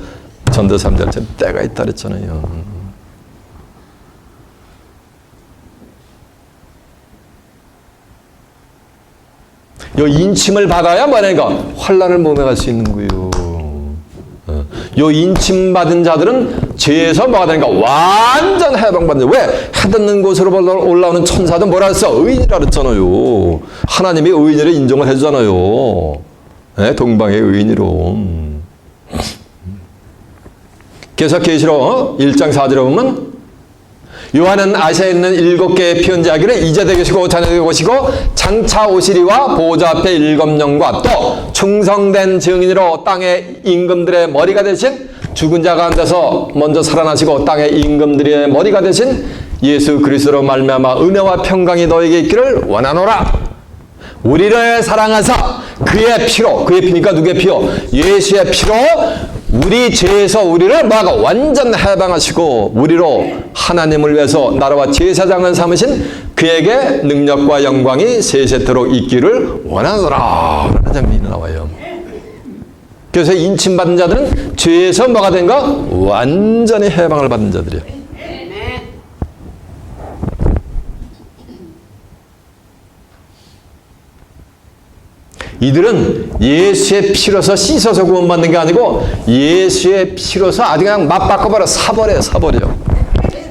전도 3장처럼 때가 있다 그랬잖아요. 요 인침을 받아야 뭐냐니까 환난을 몸에 갈 수 있는 거예요. 요 인침받은 자들은 죄에서 뭐가 되니까 완전 해방받는. 왜? 해듣는 곳으로 올라오는 천사도 뭐라 했어? 의인이라 그랬잖아요. 하나님이 의인을 인정을 해주잖아요. 동방의 의인으로. 그래서 계시록 1장 4절에 보면 요한은 아시아에 있는 7개의 편지하기를 이제 되시고 전에 되시고 장차 오시리와 보좌 앞에 7영과 또 충성된 증인으로 땅의 임금들의 머리가 되신 죽은 자 가운데서 먼저 살아나시고 땅의 임금들의 머리가 되신 예수 그리스도로 말미암아 은혜와 평강이 너에게 있기를 원하노라. 우리를 사랑하사 그의 피로, 그의 피니까 누구의 피요? 예수의 피로 우리 죄에서 우리를 뭐하고 완전 해방하시고 우리로 하나님을 위해서 나라와 제사장을 삼으신 그에게 능력과 영광이 세세토록 있기를 원하노라 라는 장면이 나와요. 그래서 인침받은 자들은 죄에서 뭐가 된가? 완전히 해방을 받은 자들이에요. 이들은 예수의 피로서 씻어서 구원받는 게 아니고 예수의 피로서 아주 그냥 맞바꿔버려 사버려.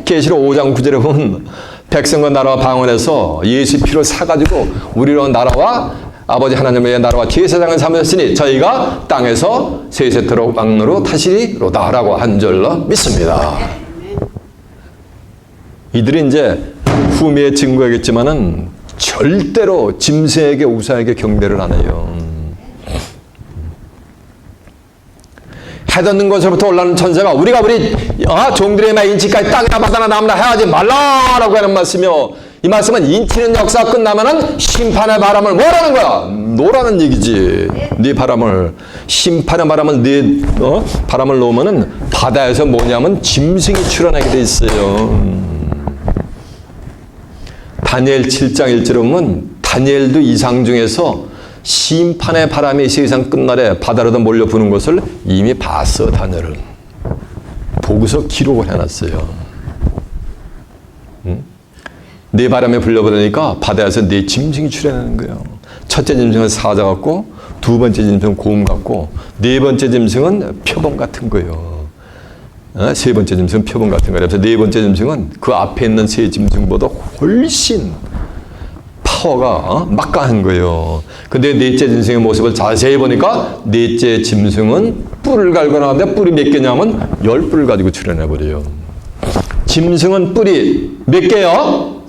계시록 5장 9절에 보면 백성과 나라와 방언에서 예수 피로 사가지고 우리로 나라와 아버지 하나님의 나라와 제사장을 삼으셨으니 저희가 땅에서 세세토록 왕노로 타시리로다 라고 한 줄로 믿습니다. 이들이 이제 후미에 증거하겠지만은 절대로 짐승에게 우사에게 경배를 안 해요. 해 돋는 곳으로부터 올라오는 천사가 우리 종들의 말 인치까지 땅이나 바다나 나무나 해하지 말라라고 하는 말씀이요. 이 말씀은 인치는 역사가 끝나면은 심판의 바람을 뭐라는 거야? 놓으라는 얘기지. 네 바람을 심판의 바람을 바람을 놓으면은 바다에서 뭐냐면 짐승이 출현하게 돼 있어요. 다니엘 7장 1절에 보면 다니엘도 이상 중에서 심판의 바람이 세상 끝날에 바다로도 몰려 부는 것을 이미 봤어. 다니엘은 보고서 기록을 해놨어요. 네 바람에 불려버리니까 바다에서 네 짐승이 출현하는 거예요. 첫째 짐승은 사자 같고 두 번째 짐승은 곰 같고 네 번째 짐승은 표범 같은 거예요. 세 번째 짐승은 표범 같은 거예요. 그래서 네 번째 짐승은 그 앞에 있는 세 짐승보다 훨씬 파워가 막강한 거예요. 근데 넷째 짐승의 모습을 자세히 보니까 넷째 짐승은 뿔을 갈고 나왔는데 뿔이 몇 개냐면 10뿔을 가지고 출현해버려요. 짐승은 뿔이 몇 개요?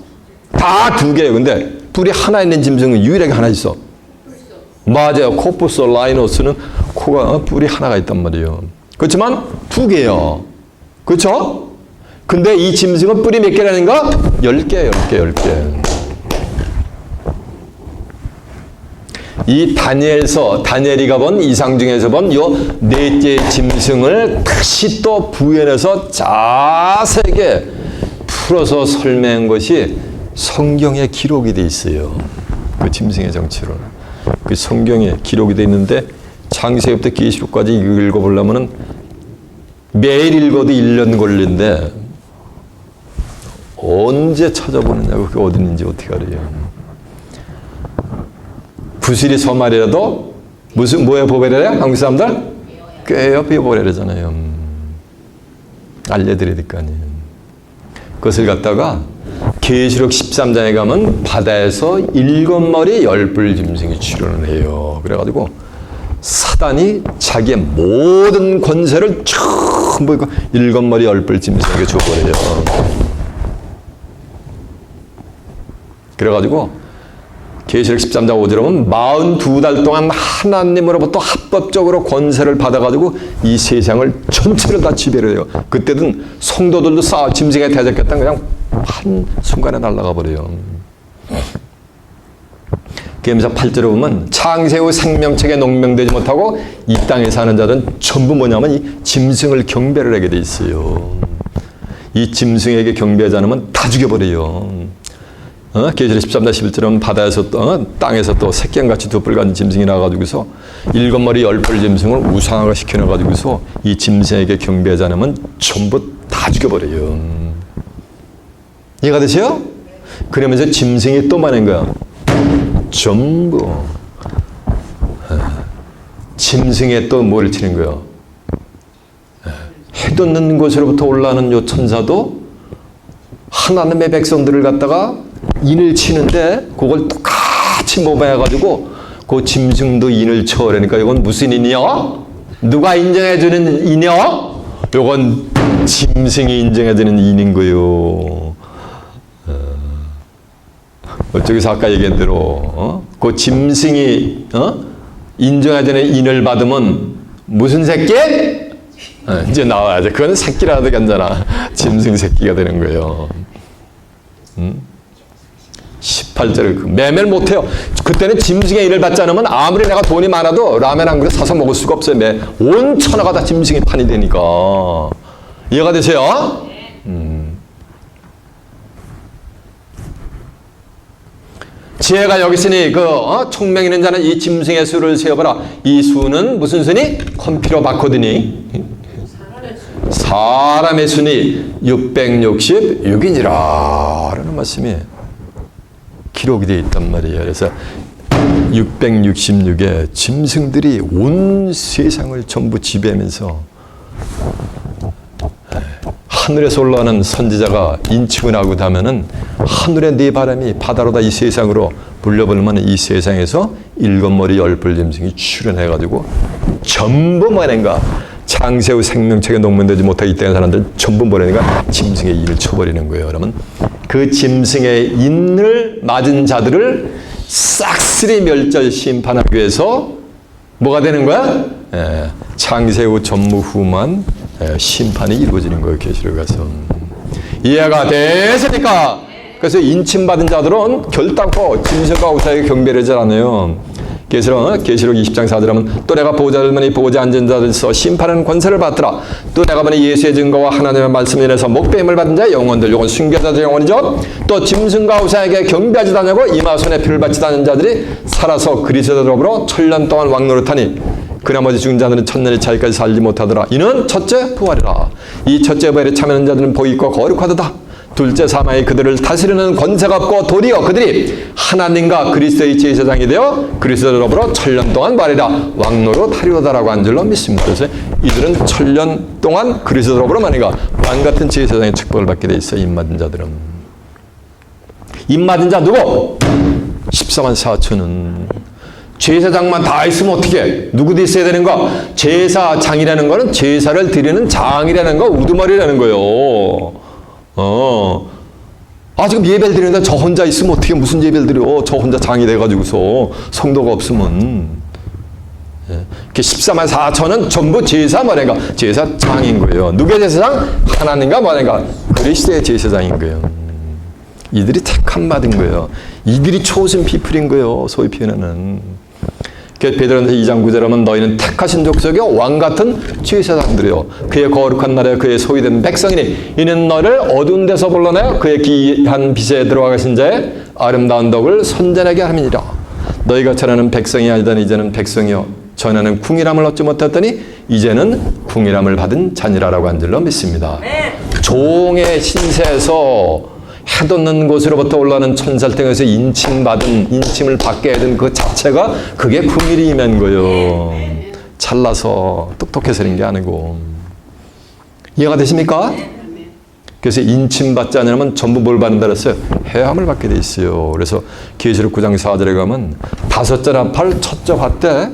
다 2개예요. 근데 뿔이 하나 있는 짐승은 유일하게 하나 있어. 맞아요. 코푸스 라이노스는 코가 뿔이 하나가 있단 말이에요. 그렇지만 2개예요. 그렇죠? 근데 이 짐승은 뿔이 몇 개라는가? 10개. 이 다니엘이가 본 이상 중에서 본 요 넷째 짐승을 다시 또 부연해서 자세하게 풀어서 설명한 것이 성경에 기록이 돼 있어요. 그 짐승의 정체로. 그 성경에 기록이 돼 있는데 창세기부터 계시록까지 읽어보려면은 매일 읽어도 1년 걸리는데 언제 찾아보느냐고 그게 어디 있는지 어떻게 알아요. 구슬이 서말이라도 뭐에 보배래요? 한국 사람들? 꽤 보배래잖아요. 알려드려야 될 거 아니에요. 그것을 갖다가 계시록 13장에 가면 바다에서 7마리 10뿔 짐승이 출현을 해요. 그래가지고 사단이 자기의 모든 권세를 전부 7마리 10뿔 짐승에게 줘버려요. 그래가지고 계시록 13장 5절에 보면 42달 동안 하나님으로부터 합법적으로 권세를 받아가지고 이 세상을 전체를 다 지배를 해요. 그때는 성도들도 짐승에 대적했다는 그냥 한순간에 날아가 버려요. 계명서 8절에 보면 창세 후 생명책에 농명되지 못하고 이 땅에 사는 자들은 전부 뭐냐면 이 짐승을 경배를 하게 돼 있어요. 이 짐승에게 짐승에게 않으면 다 죽여버려요. 계시록 13장 11절에 보면 바다에서 땅에서 또 새끼같이 두 뿔 가진 짐승이 나와가지고서 7마리 10뿔 짐승을 우상화가 시켜놔가지고서 이 짐승에게 경배하지 않으면 전부 다 죽여버려요. 이해가 되세요? 그러면서 짐승이 또 말한 거야. 전부 짐승에 또 뭐를 치는 거야? 해 돋는 곳으로부터 올라오는 요 천사도 하나님의 백성들을 갖다가 인을 치는데 그걸 똑같이 모방해가지고 그 짐승도 인을 쳐. 그러니까 이건 무슨 인이야? 누가 인정해주는 인이야? 이건 짐승이 인정해주는 인인 거요. 저기서 아까 얘기한 대로 그 짐승이 인정해주는 인을 받으면 무슨 새끼? 이제 나와야지. 그건 새끼라도 괜찮아. 짐승 새끼가 되는 거예요. 18절을 매매를 못해요. 그때는 짐승의 일을 받지 않으면 아무리 내가 돈이 많아도 라면 한 그릇 사서 먹을 수가 없어요. 온 천하가 다 짐승이 판이 되니까. 이해가 되세요? 지혜가 여기 있으니 총명 있는 자는 이 짐승의 수를 세어보라. 이 수는 무슨 수니? 컴퓨터 바코드니? 사람의 수니 666이니라 라는 말씀이 기록이 되어 있단 말이에요. 그래서 666의 짐승들이 온 세상을 전부 지배하면서 하늘에서 올라오는 선지자가 인칭을 하고 다면은 하늘의 네 바람이 바다로다 이 세상으로 불려버리면 이 세상에서 일곱 머리 열불 짐승이 출현해가지고 전부 뭐라는가 장세후 생명책에 농면되지 못하기 때문에 사람들 전부 뭐라는가 짐승의 인을 쳐버리는 거예요. 그러면 그 짐승의 인을 맞은 자들을 싹쓸이 멸절 심판하기 위해서 뭐가 되는 거야? 장세후 전무후무한 심판이 이루어지는 거예요. 계시록 가서. 이해가 됐습니까? 그래서 인침받은 자들은 결단코 짐승과 우사에게 경배를 하지 않아요. 계시록 20장 4절 하면 또 내가 보좌들만이 보좌 앉은 자들서 심판하는 권세를 받더라. 또 내가 보니 예수의 증거와 하나님의 말씀에 인해서 목배임을 받은 자의 영혼들, 이건 순교자들의 영혼이죠. 또 짐승과 우사에게 경배하지도 않냐고 이마손에 피를 바치지 않은 자들이 살아서 그리스도와 더불어 천년 동안 왕노릇하니 그 나머지 죽은 자들은 천년의 차이까지 살지 못하더라. 이는 첫째 부활이라. 이 첫째 부활에 참여하는 자들은 복이 있고 거룩하도다. 둘째 사망이 그들을 다스리는 권세가 없고 도리어 그들이 하나님과 그리스도의 제사장이 되어 그리스도와 더불어 천년 동안 말이라 왕노로 타리오다라고 한 줄로 믿습니다. 그래서 이들은 천년 동안 그리스도와 더불어 말이가 왕같은 제사장의 축복을 받게 돼 있어요. 입맞은 자들은. 입맞은 자 누구? 14만 4천은 제사장만 다 있으면 어떻게? 누구도 있어야 되는 거? 제사장이라는 거는 제사를 드리는 장이라는 거, 우두머리라는 거예요. 지금 예배를 드리는데 저 혼자 있으면 어떻게 무슨 예배를 드려? 저 혼자 장이 돼가지고서 성도가 없으면. 14만 4천은 전부 제사 뭐래가? 제사장인 거예요. 누구의 제사장? 하나님과 뭐래가? 그리스도의 제사장인 거예요. 이들이 택함 받은 거예요. 이들이 초신 피플인 거예요. 소위 표현하는. 베드로전서 2장 9절 하면 너희는 택하신 족속이요 왕같은 제사장들이요 그의 거룩한 나라에 그의 소유된 백성이니 이는 너를 어두운 데서 불러내어 그의 귀한 빛에 들어와 가신 자의 아름다운 덕을 선전하게 함이니라. 너희가 전하는 백성이 아니더니 이제는 백성이요 전하는 궁일함을 얻지 못했더니 이제는 궁일함을 받은 자니라라고 한 줄로 믿습니다. 종의 신세에서 해돋는 곳으로부터 올라오는 천살등에서 인침을 받게 된 그 자체가 그게 궁일이 임한 거예요. 잘나서 똑똑해서 그런 게 아니고. 이해가 되십니까? 그래서 인침받지 않으면 전부 뭘 받는다 그랬어요? 해함을 받게 돼 있어요. 그래서 계시록 9장 4절에 가면 다섯째 나팔 첫째 받되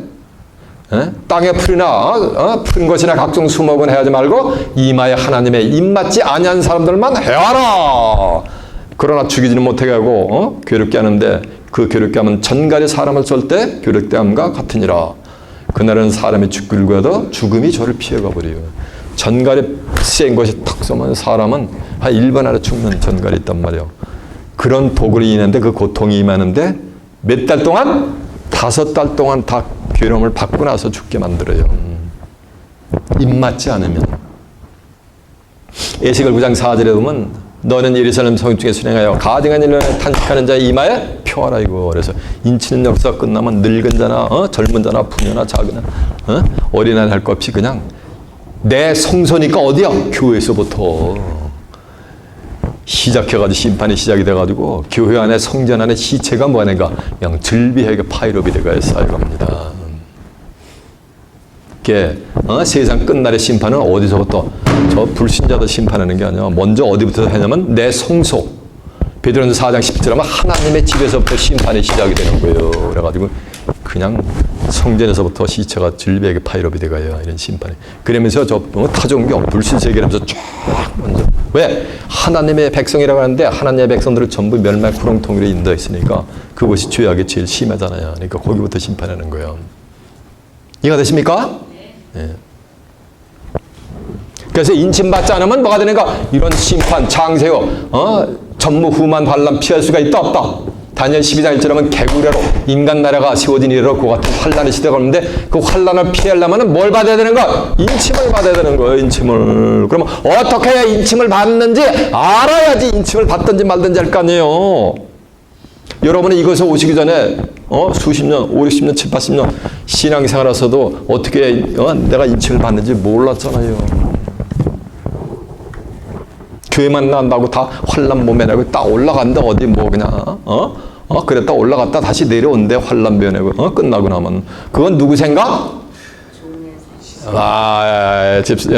땅에 풀이나 푸른 것이나 각종 수목은 해하지 말고 이마에 하나님의 입맞지 아니한 사람들만 해하라. 그러나 죽이지는 못하게 하고 괴롭게 하는데 그 괴롭게 하면 전갈이 사람을 쏠 때 괴롭게 함과 같으니라. 그날은 사람이 죽기를 구하도 죽음이 저를 피해가 버려요. 전갈이 센 것이 탁 쏘면 사람은 한 1분 안에 죽는 전갈이 있단 말이에요. 그런 도굴이 있는데 그 고통이 임하는데 몇 달 동안? 5달 동안 다 괴로움을 받고 나서 죽게 만들어요. 입맞지 않으면. 에스겔 9장 4절에 보면 너는 예루살렘 성중에 순행하여 가증한 일로 탄식하는 자의 이마에 표하라 이거. 그래서 인치는 역사가 끝나면 늙은 자나 젊은 자나 부녀나 작으나 어린아이 할 것 없이 그냥 내 성소니까 어디야? 교회에서부터 시작해가지고 심판이 시작이 돼가지고 교회 안에 성전 안에 시체가 뭐하는가 그냥 즐비하게 파이럽이 돼가 쌓여갑니다. 세상 끝날의 심판은 어디서부터? 저 불신자들 심판하는 게 아니라 먼저 어디부터 하냐면 내 성소. 베드로전서 4장 10절 하면 하나님의 집에서부터 심판이 시작이 되는 거예요. 그래가지고 그냥 성전에서부터 시체가 질비하게 파일업이 돼가요. 이런 심판이. 그러면서 저 타종교 불신세계라면서 쫙 먼저. 왜? 하나님의 백성이라고 하는데 하나님의 백성들을 전부 멸망 구렁텅이로 인도했으니까 그것이 죄악이 제일 심하잖아요. 그러니까 거기부터 심판하는 거예요. 이해가 되십니까? 네. 그래서 인침받지 않으면 뭐가 되는가? 이런 심판, 장세요, 전무후무한 환난 피할 수가 있다 없다? 다니엘 12장 1절하면 개구리로 인간 나라가 세워진 이래로 그 같은 환난의 시대가 오는데 그 환난을 피하려면 뭘 받아야 되는 거야? 인침을 받아야 되는 거예요. 인침을. 그러면 어떻게 해야 인침을 받는지 알아야지 인침을 받든지 말든지 할 거 아니에요. 여러분이 이것에 오시기 전에 수십 년, 5, 60년, 7, 80년 신앙생활에서도 어떻게 내가 인침을 받는지 몰랐잖아요. 교회만 나온다고 다 환난 몸에 나고 딱 올라간다 어디 뭐 그냥 그랬다 올라갔다 다시 내려온대 환난 면회고 끝나고 나면 그건 누구 생각?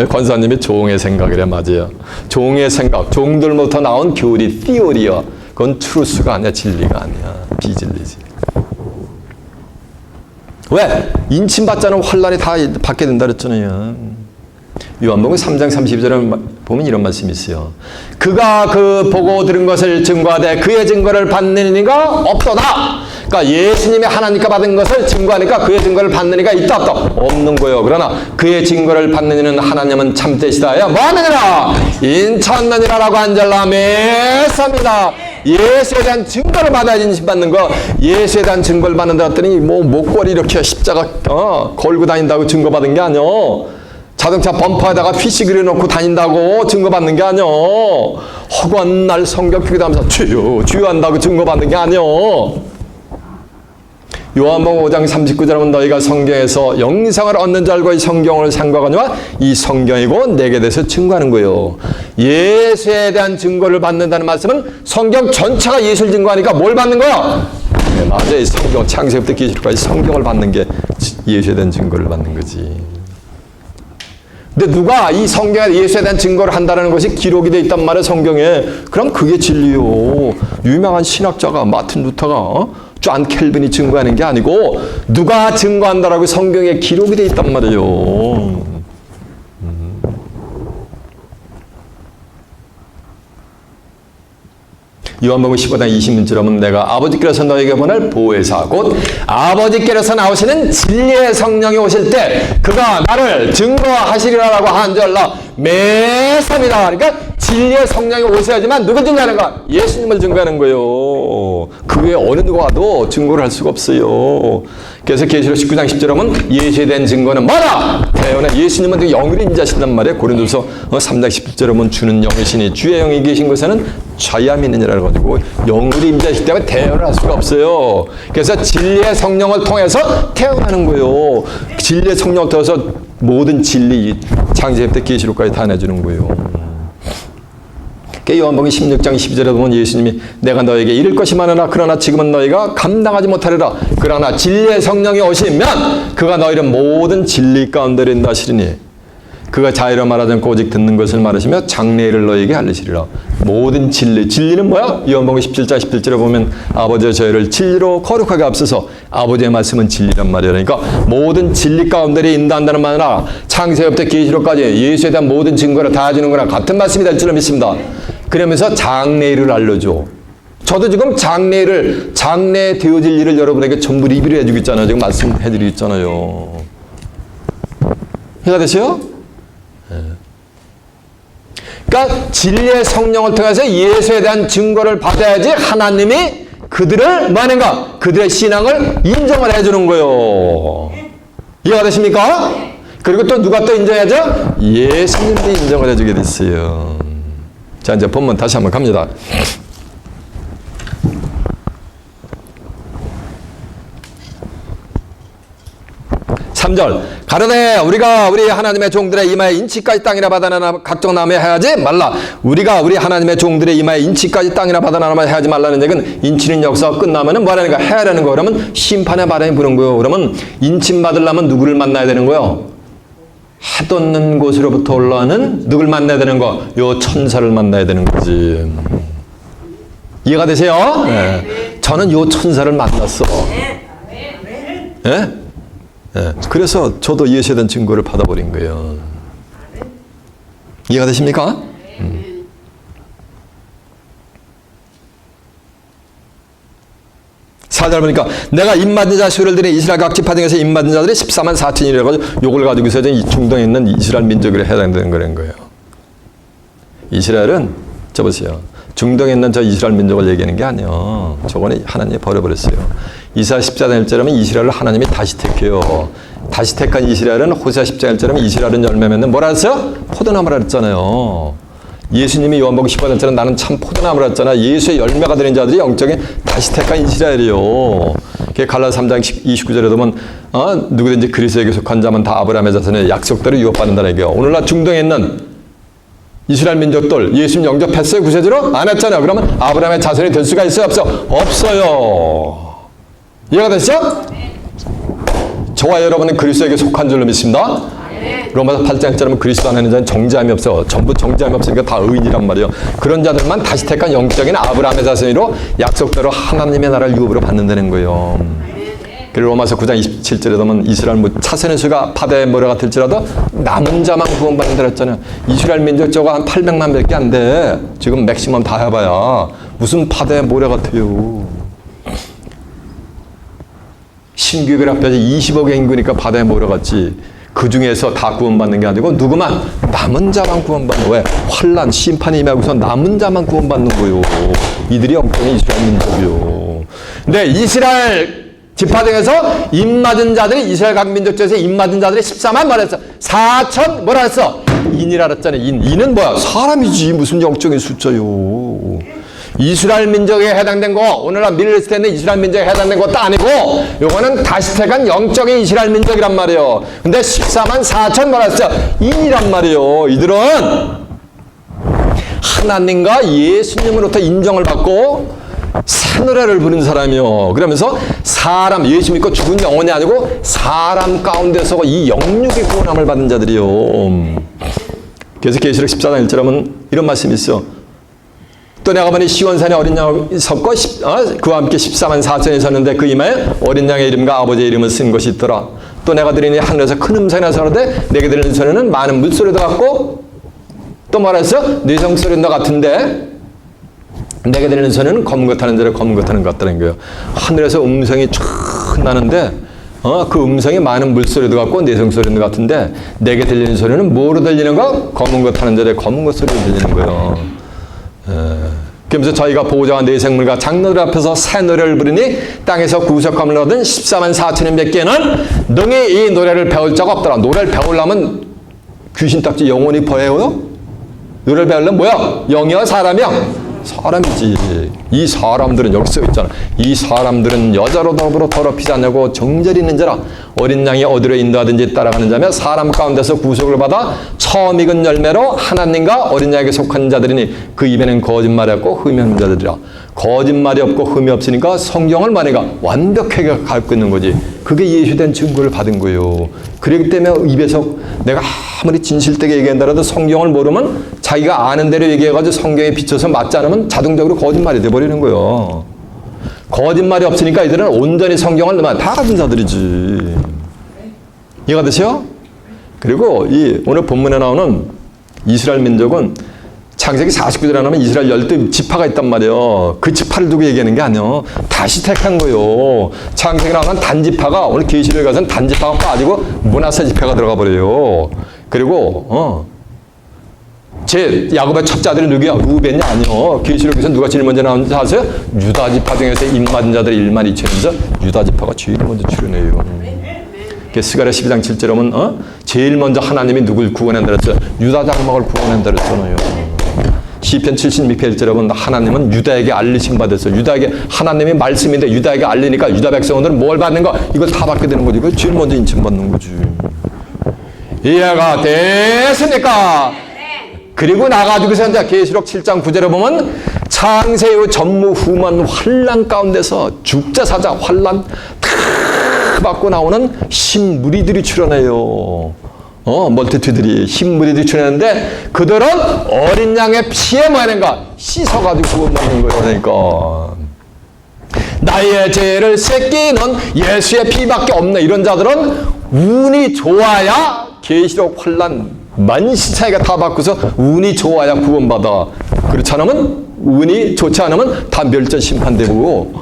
권사님이 종의 생각이래. 맞아요. 종의 생각, 종들부터 나온 교리, 티오리야. 그건 트루스가 아니야, 진리가 아니야, 비진리지. 왜? 인침받지 않은 환난이 다 받게 된다 그랬잖아요. 요한복음 3장 32절에 보면 이런 말씀이 있어요. 그가 그 보고 들은 것을 증거하되 그의 증거를 받는 이가 없도다. 그러니까 예수님이 하나님께 받은 것을 증거하니까 그의 증거를 받는 이가 있다 없다? 없는 거예요. 그러나 그의 증거를 받는 이는 하나님은 참되시다. 뭐하느니라? 인천느니라라고 한절라 메쌉니다. 예수에 대한 증거를 받아야 인침받는 거. 예수에 대한 증거를 받는다 했더니 뭐 목걸이 이렇게 십자가 걸고 다닌다고 증거받은 게 아니요. 자동차 범퍼에다가 피시 그려놓고 다닌다고 증거받는 게 아니요. 허구한 날 성경 기도하면서 주여 주여 한다고 증거받는 게 아니요. 요한복음 5장 39절에 보면 너희가 성경에서 영생을 얻는 줄 알고 이 성경을 상고하거니와 이 성경이고 내게 대해서 증거하는 거예요. 예수에 대한 증거를 받는다는 말씀은 성경 전체가 예수를 증거하니까 뭘 받는 거야? 네, 맞아요. 성경 창세부터 계시록까지 성경을 받는 게 예수에 대한 증거를 받는 거지. 근데 누가 이 성경에 예수에 대한 증거를 한다는 것이 기록이 되어 있단 말이에요, 성경에. 그럼 그게 진리요. 유명한 신학자가 마틴 루터가 존 켈빈이 증거하는 게 아니고 누가 증거한다라고 성경에 기록이 되어 있단 말이에요. 요한복음 15장 20절에 보면 내가 아버지께로서 너에게 보낼 보혜사 곧 아버지께로서 나오시는 진리의 성령이 오실 때 그가 나를 증거하시리라라고 한절라 메쌉니다. 그러니까 진리의 성령이 오셔야지만 누굴 증거하는 거야? 예수님을 증거하는 거예요. 그 외에 어느 누가도 증거를 할 수가 없어요. 그래서 계시록 19장 10절에 보면 예수에 대한 증거는 뭐다? 태어나 예수님은 영으로 임자신단 말이에요. 고린도서 3장 10절에 보면 주는 영이시니 주의 영이 계신 곳에는 자야 믿느니라 가지고 영으로 임자시기 때문에 태어날 수가 없어요. 그래서 진리의 성령을 통해서 태어나는 거예요. 진리의 성령을 통해서 모든 진리 창세부터 계시록까지 다 내주는 거예요. 요한복음 16장 12절에 보면 예수님이 내가 너에게 이를 것이 많으나 그러나 지금은 너희가 감당하지 못하리라. 그러나 진리의 성령이 오시면 그가 너희를 모든 진리 가운데로 인도하시리니 그가 자유로 말하지 않고 오직 듣는 것을 말하시며 장래일을 너희에게 알리시리라. 모든 진리. 진리는 뭐야? 요한복음 17장 17절에 보면 아버지의 저희를 진리로 거룩하게 앞서서 아버지의 말씀은 진리란 말이에요. 그러니까 모든 진리 가운데로 인도한다는 말 아니라 창세부터 계시록까지 예수에 대한 모든 증거를 다 주는 거랑 같은 말씀이 될 줄로 믿습니다. 그러면서 장래일을 알려줘. 저도 지금 장래 되어질 일을 여러분에게 전부 리뷰를 해주고 있잖아요. 지금 말씀해드리고 있잖아요. 이해가 되세요? 그러니까 진리의 성령을 통해서 예수에 대한 증거를 받아야지 하나님이 그들을 뭐 하는가? 그들의 신앙을 인정을 해주는 거예요. 이해가 되십니까? 그리고 또 누가 또 인정해야죠? 예수님이 인정을 해주게 됐어요. 자, 이제 본문 다시 한번 갑니다. 3절 가로되 우리가 우리 하나님의 종들의 이마에 인치까지 땅이나 바다나 각종 나무에 해하지 말라. 우리가 우리 하나님의 종들의 이마에 인치까지 땅이나 바다나 나무에 해하지 말라는 얘기는 인치는 역사가 끝나면은 뭐라는가? 해야라는 거. 그러면 심판의 바람이 부는 거예요. 그러면 인침 받으려면 누구를 만나야 되는 거예요? 해돋는 곳으로부터 올라오는 누굴 만나야 되는 거? 요 천사를 만나야 되는 거지. 이해가 되세요? 네. 저는 요 천사를 만났어. 예? 예. 그래서 저도 예수에 대한 증거를 받아버린 거예요. 이해가 되십니까? 4절 보니까 내가 입맞은 자 수를 들이 이스라엘 각 지파 중에서 입맞은 자들이 14만 4천이라 가지고 요걸 가지고서 이 중동에 있는 이스라엘 민족에 해당되는 거는 거예요. 이스라엘은 저 보세요. 중동에 있는 저 이스라엘 민족을 얘기하는 게 아니에요. 저거는 하나님이 버려버렸어요. 이사야 14장 1절하면 이스라엘을 하나님이 다시 택해요. 다시 택한 이스라엘은 호세아 10장 1절하면 이스라엘은 열매 맺는 뭐라 했어요? 포도나무라 했잖아요. 예수님이 요한복음 15장처럼 나는 참 포도나무라 했잖아. 예수의 열매가 되는 자들이 영적인 다시 택한 이스라엘이요. 갈라디아 3장 29절에 보면 누구든지 그리스도에게 속한 자면 다 아브라함의 자손의 약속대로 유업받는다는 얘기예요. 오늘날 중동에 있는 이스라엘 민족들 예수님 영접했어요? 구세주로? 안 했잖아요. 그러면 아브라함의 자손이 될 수가 있어요? 없어? 없어요. 이해가 되시죠? 저와 여러분은 그리스도에게 속한 줄로 믿습니다. 로마서 8장처럼 그리스도 안에 있는 자는 정죄함이 없어. 전부 정죄함이 없으니까 다 의인이란 말이에요. 그런 자들만 다시 택한 영적인 아브라함의 자손으로 약속대로 하나님의 나라를 유업으로 받는다는 거예요. 그리고 로마서 9장 27절에 보면 이스라엘 차선의 수가 바다의 모래 같을지라도 남은 자만 구원받는다 그랬잖아요. 이스라엘 민족 저거 한 800만 밖에 안 돼. 지금 맥시멈 다 해봐야 무슨 바다의 모래 같아요. 신규별 앞에서 20억의 인구니까 바다의 모래 같지. 그 중에서 다 구원받는 게 아니고 누구만 남은 자만 구원받는 거예요. 환란 심판이 임하고서 남은 자만 구원받는 거예요. 이들이 영적인 이스라엘 민족이요. 근데 이스라엘 지파 중에서 입맞은 자들이 이스라엘 각 민족 중에서 입맞은 자들이 14만 말했어. 4천 뭐라 했어? 인이라 그랬잖아요. 인은 뭐야? 사람이지 무슨 영적인 숫자요. 이스라엘 민족에 해당된 거 오늘날 밀레스트에 있는 이스라엘 민족에 해당된 것도 아니고 요거는 다시 택한 영적인 이스라엘 민족이란 말이에요. 근데 14만 4천 뭐라 했어? 인이란 말이에요. 이들은 하나님과 예수님으로부터 인정을 받고 새 노래를 부르는 사람이요. 그러면서 사람 예수 믿고 죽은 영혼이 아니고 사람 가운데서 이 영육의 구원함을 받은 자들이요. 그래서 계시록 14장 1절에 하면 이런 말씀이 있어. 또 내가 보니 시온산에 어린 양이 섰고 그와 함께 14만 4천이 섰는데 그 이마에 어린 양의 이름과 아버지의 이름을 쓴 것이 있더라. 또 내가 들으니 하늘에서 큰 음성이 나서는데 내게 들리는 소리는 많은 물소리도 같고 또 뭐라 했어? 뇌성 소리도 같은데 내게 들리는 소리는 검은 것 하는 자를 검은 것 하는 것 같다는 거예요. 하늘에서 음성이 쫙 나는데 그 음성이 많은 물소리도 같고 내성 소리도 같은데 내게 들리는 소리는 뭐로 들리는 거? 검은 것 하는 자의 검은 것 소리로 들리는 거예요. 그러면서 저희가 보호자와 네 생물과 장로들 앞에서 새 노래를 부르니 땅에서 구속함을 얻은 14만 4천인 몇 개는 능히 이 노래를 배울 자가 없더라. 노래를 배우려면 귀신 딱지 영혼이 보여요? 노래를 배우려면 뭐야? 영이야 사람이야? 사람이지. 이 사람들은 여기 써 있잖아. 이 사람들은 여자로 더불어 더럽히지 않냐고 정절이 있는 자라. 어린 양이 어디로 인도하든지 따라가는 자며 사람 가운데서 구속을 받아 처음 익은 열매로 하나님과 어린 양에게 속한 자들이니 그 입에는 거짓말이 없고 흠이 없는 자들이라. 거짓말이 없고 흠이 없으니까 성경을 만약에 완벽하게 갖고 있는 거지. 그게 예수된 증거를 받은 거예요. 그렇기 때문에 입에서 내가 아무리 진실되게 얘기한다라도 성경을 모르면 자기가 아는 대로 얘기해가지고 성경에 비춰서 맞지 않으면 자동적으로 거짓말이 돼버리는 거예요. 거짓말이 없으니까 이들은 온전히 성경을 다 가진 자들이지. 이해가 되세요? 그리고 이 오늘 본문에 나오는 이스라엘 민족은 창세기 49절에 나오면 이스라엘 12지파가 있단 말이에요. 그 지파를 두고 얘기하는 게 아니에요. 다시 택한 거예요. 창세기 나오면 단지파가 오늘 계시록에 가서는 단지파가 빠지고 므낫세 지파가 들어가 버려요. 그리고 제 야곱의 첫째 아들이 누구야? 루벤이 아니요. 계시록에서 누가 제일 먼저 나오는지 아세요? 유다 지파 중에서 입맞은 자들이 1만 2천이면서 유다 지파가 제일 먼저 출현해요. 스가랴 12장 7절에 보면 제일 먼저 하나님이 누굴 구원한다 그랬어요? 유다 장막을 구원한다 그랬잖아요. 시편 76편 1절에 보면 하나님은 유다에게 알리심 받았어요. 유다에게 하나님의 말씀인데 유다에게 알리니까 유다 백성들은 뭘 받는 거? 이걸 다 받게 되는 거지. 이걸 제일 먼저 인정받는 거지. 이해가 됐습니까? 그리고 나가지고서 이제 계시록 7장 9절에 보면 창세 이후 전무후무한 환란 가운데서 죽자 사자 환란 다 받고 나오는 신무리들이 출현해요. 멀티튜들이 신무리들이 출현하는데 그들은 어린 양의 피에 뭐 하는가? 씻어가지고 구원받는 거예요. 그러니까 나의 죄를 씻기는 예수의 피밖에 없네. 이런 자들은 운이 좋아야 계시록 환란 만신창이가 다 받고서 운이 좋아야 구원받아. 그렇지 않으면 운이 좋지 않으면 다 멸전 심판되고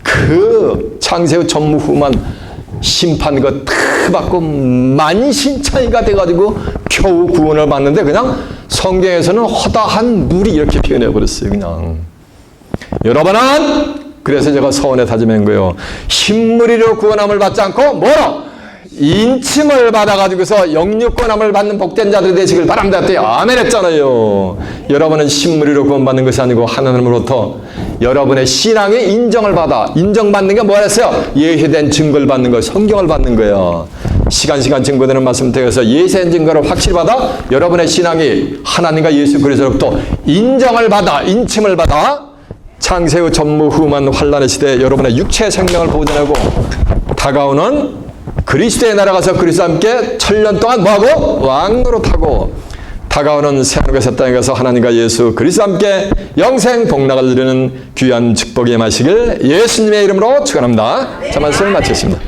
그 창세후 전무후만 심판 다 받고 만신창이가 돼가지고 겨우 구원을 받는데 그냥 성경에서는 허다한 물이 이렇게 표현해 버렸어요. 그냥 여러분은 그래서 제가 서원에 다짐한 거예요. 흰물이로 구원함을 받지 않고 뭐로? 인침을 받아가지고서 영육권함을 받는 복된 자들이 되시길 바랍니다. 그때 아멘 했잖아요. 여러분은 흰물이로 구원받는 것이 아니고 하나님으로부터 여러분의 신앙의 인정을 받아. 인정받는 게 뭐랬어요? 예시된 증거를 받는 거, 성경을 받는 거예요. 시간 증거되는 말씀 통해서 예시된 증거를 확실히 받아 여러분의 신앙이 하나님과 예수 그리스도로부터 인정을 받아, 인침을 받아 창세후 전무후만 환란의 시대에 여러분의 육체의 생명을 보존하고 다가오는 그리스도의 나라 가서 그리스도와 함께 1000년 동안 뭐하고? 왕노릇하고 다가오는 새하늘과 새 땅에 가서 하나님과 예수 그리스도와 함께 영생 복락을 누리는 귀한 축복이 임하시길 예수님의 이름으로 축원합니다. 자, 말씀을 마치겠습니다.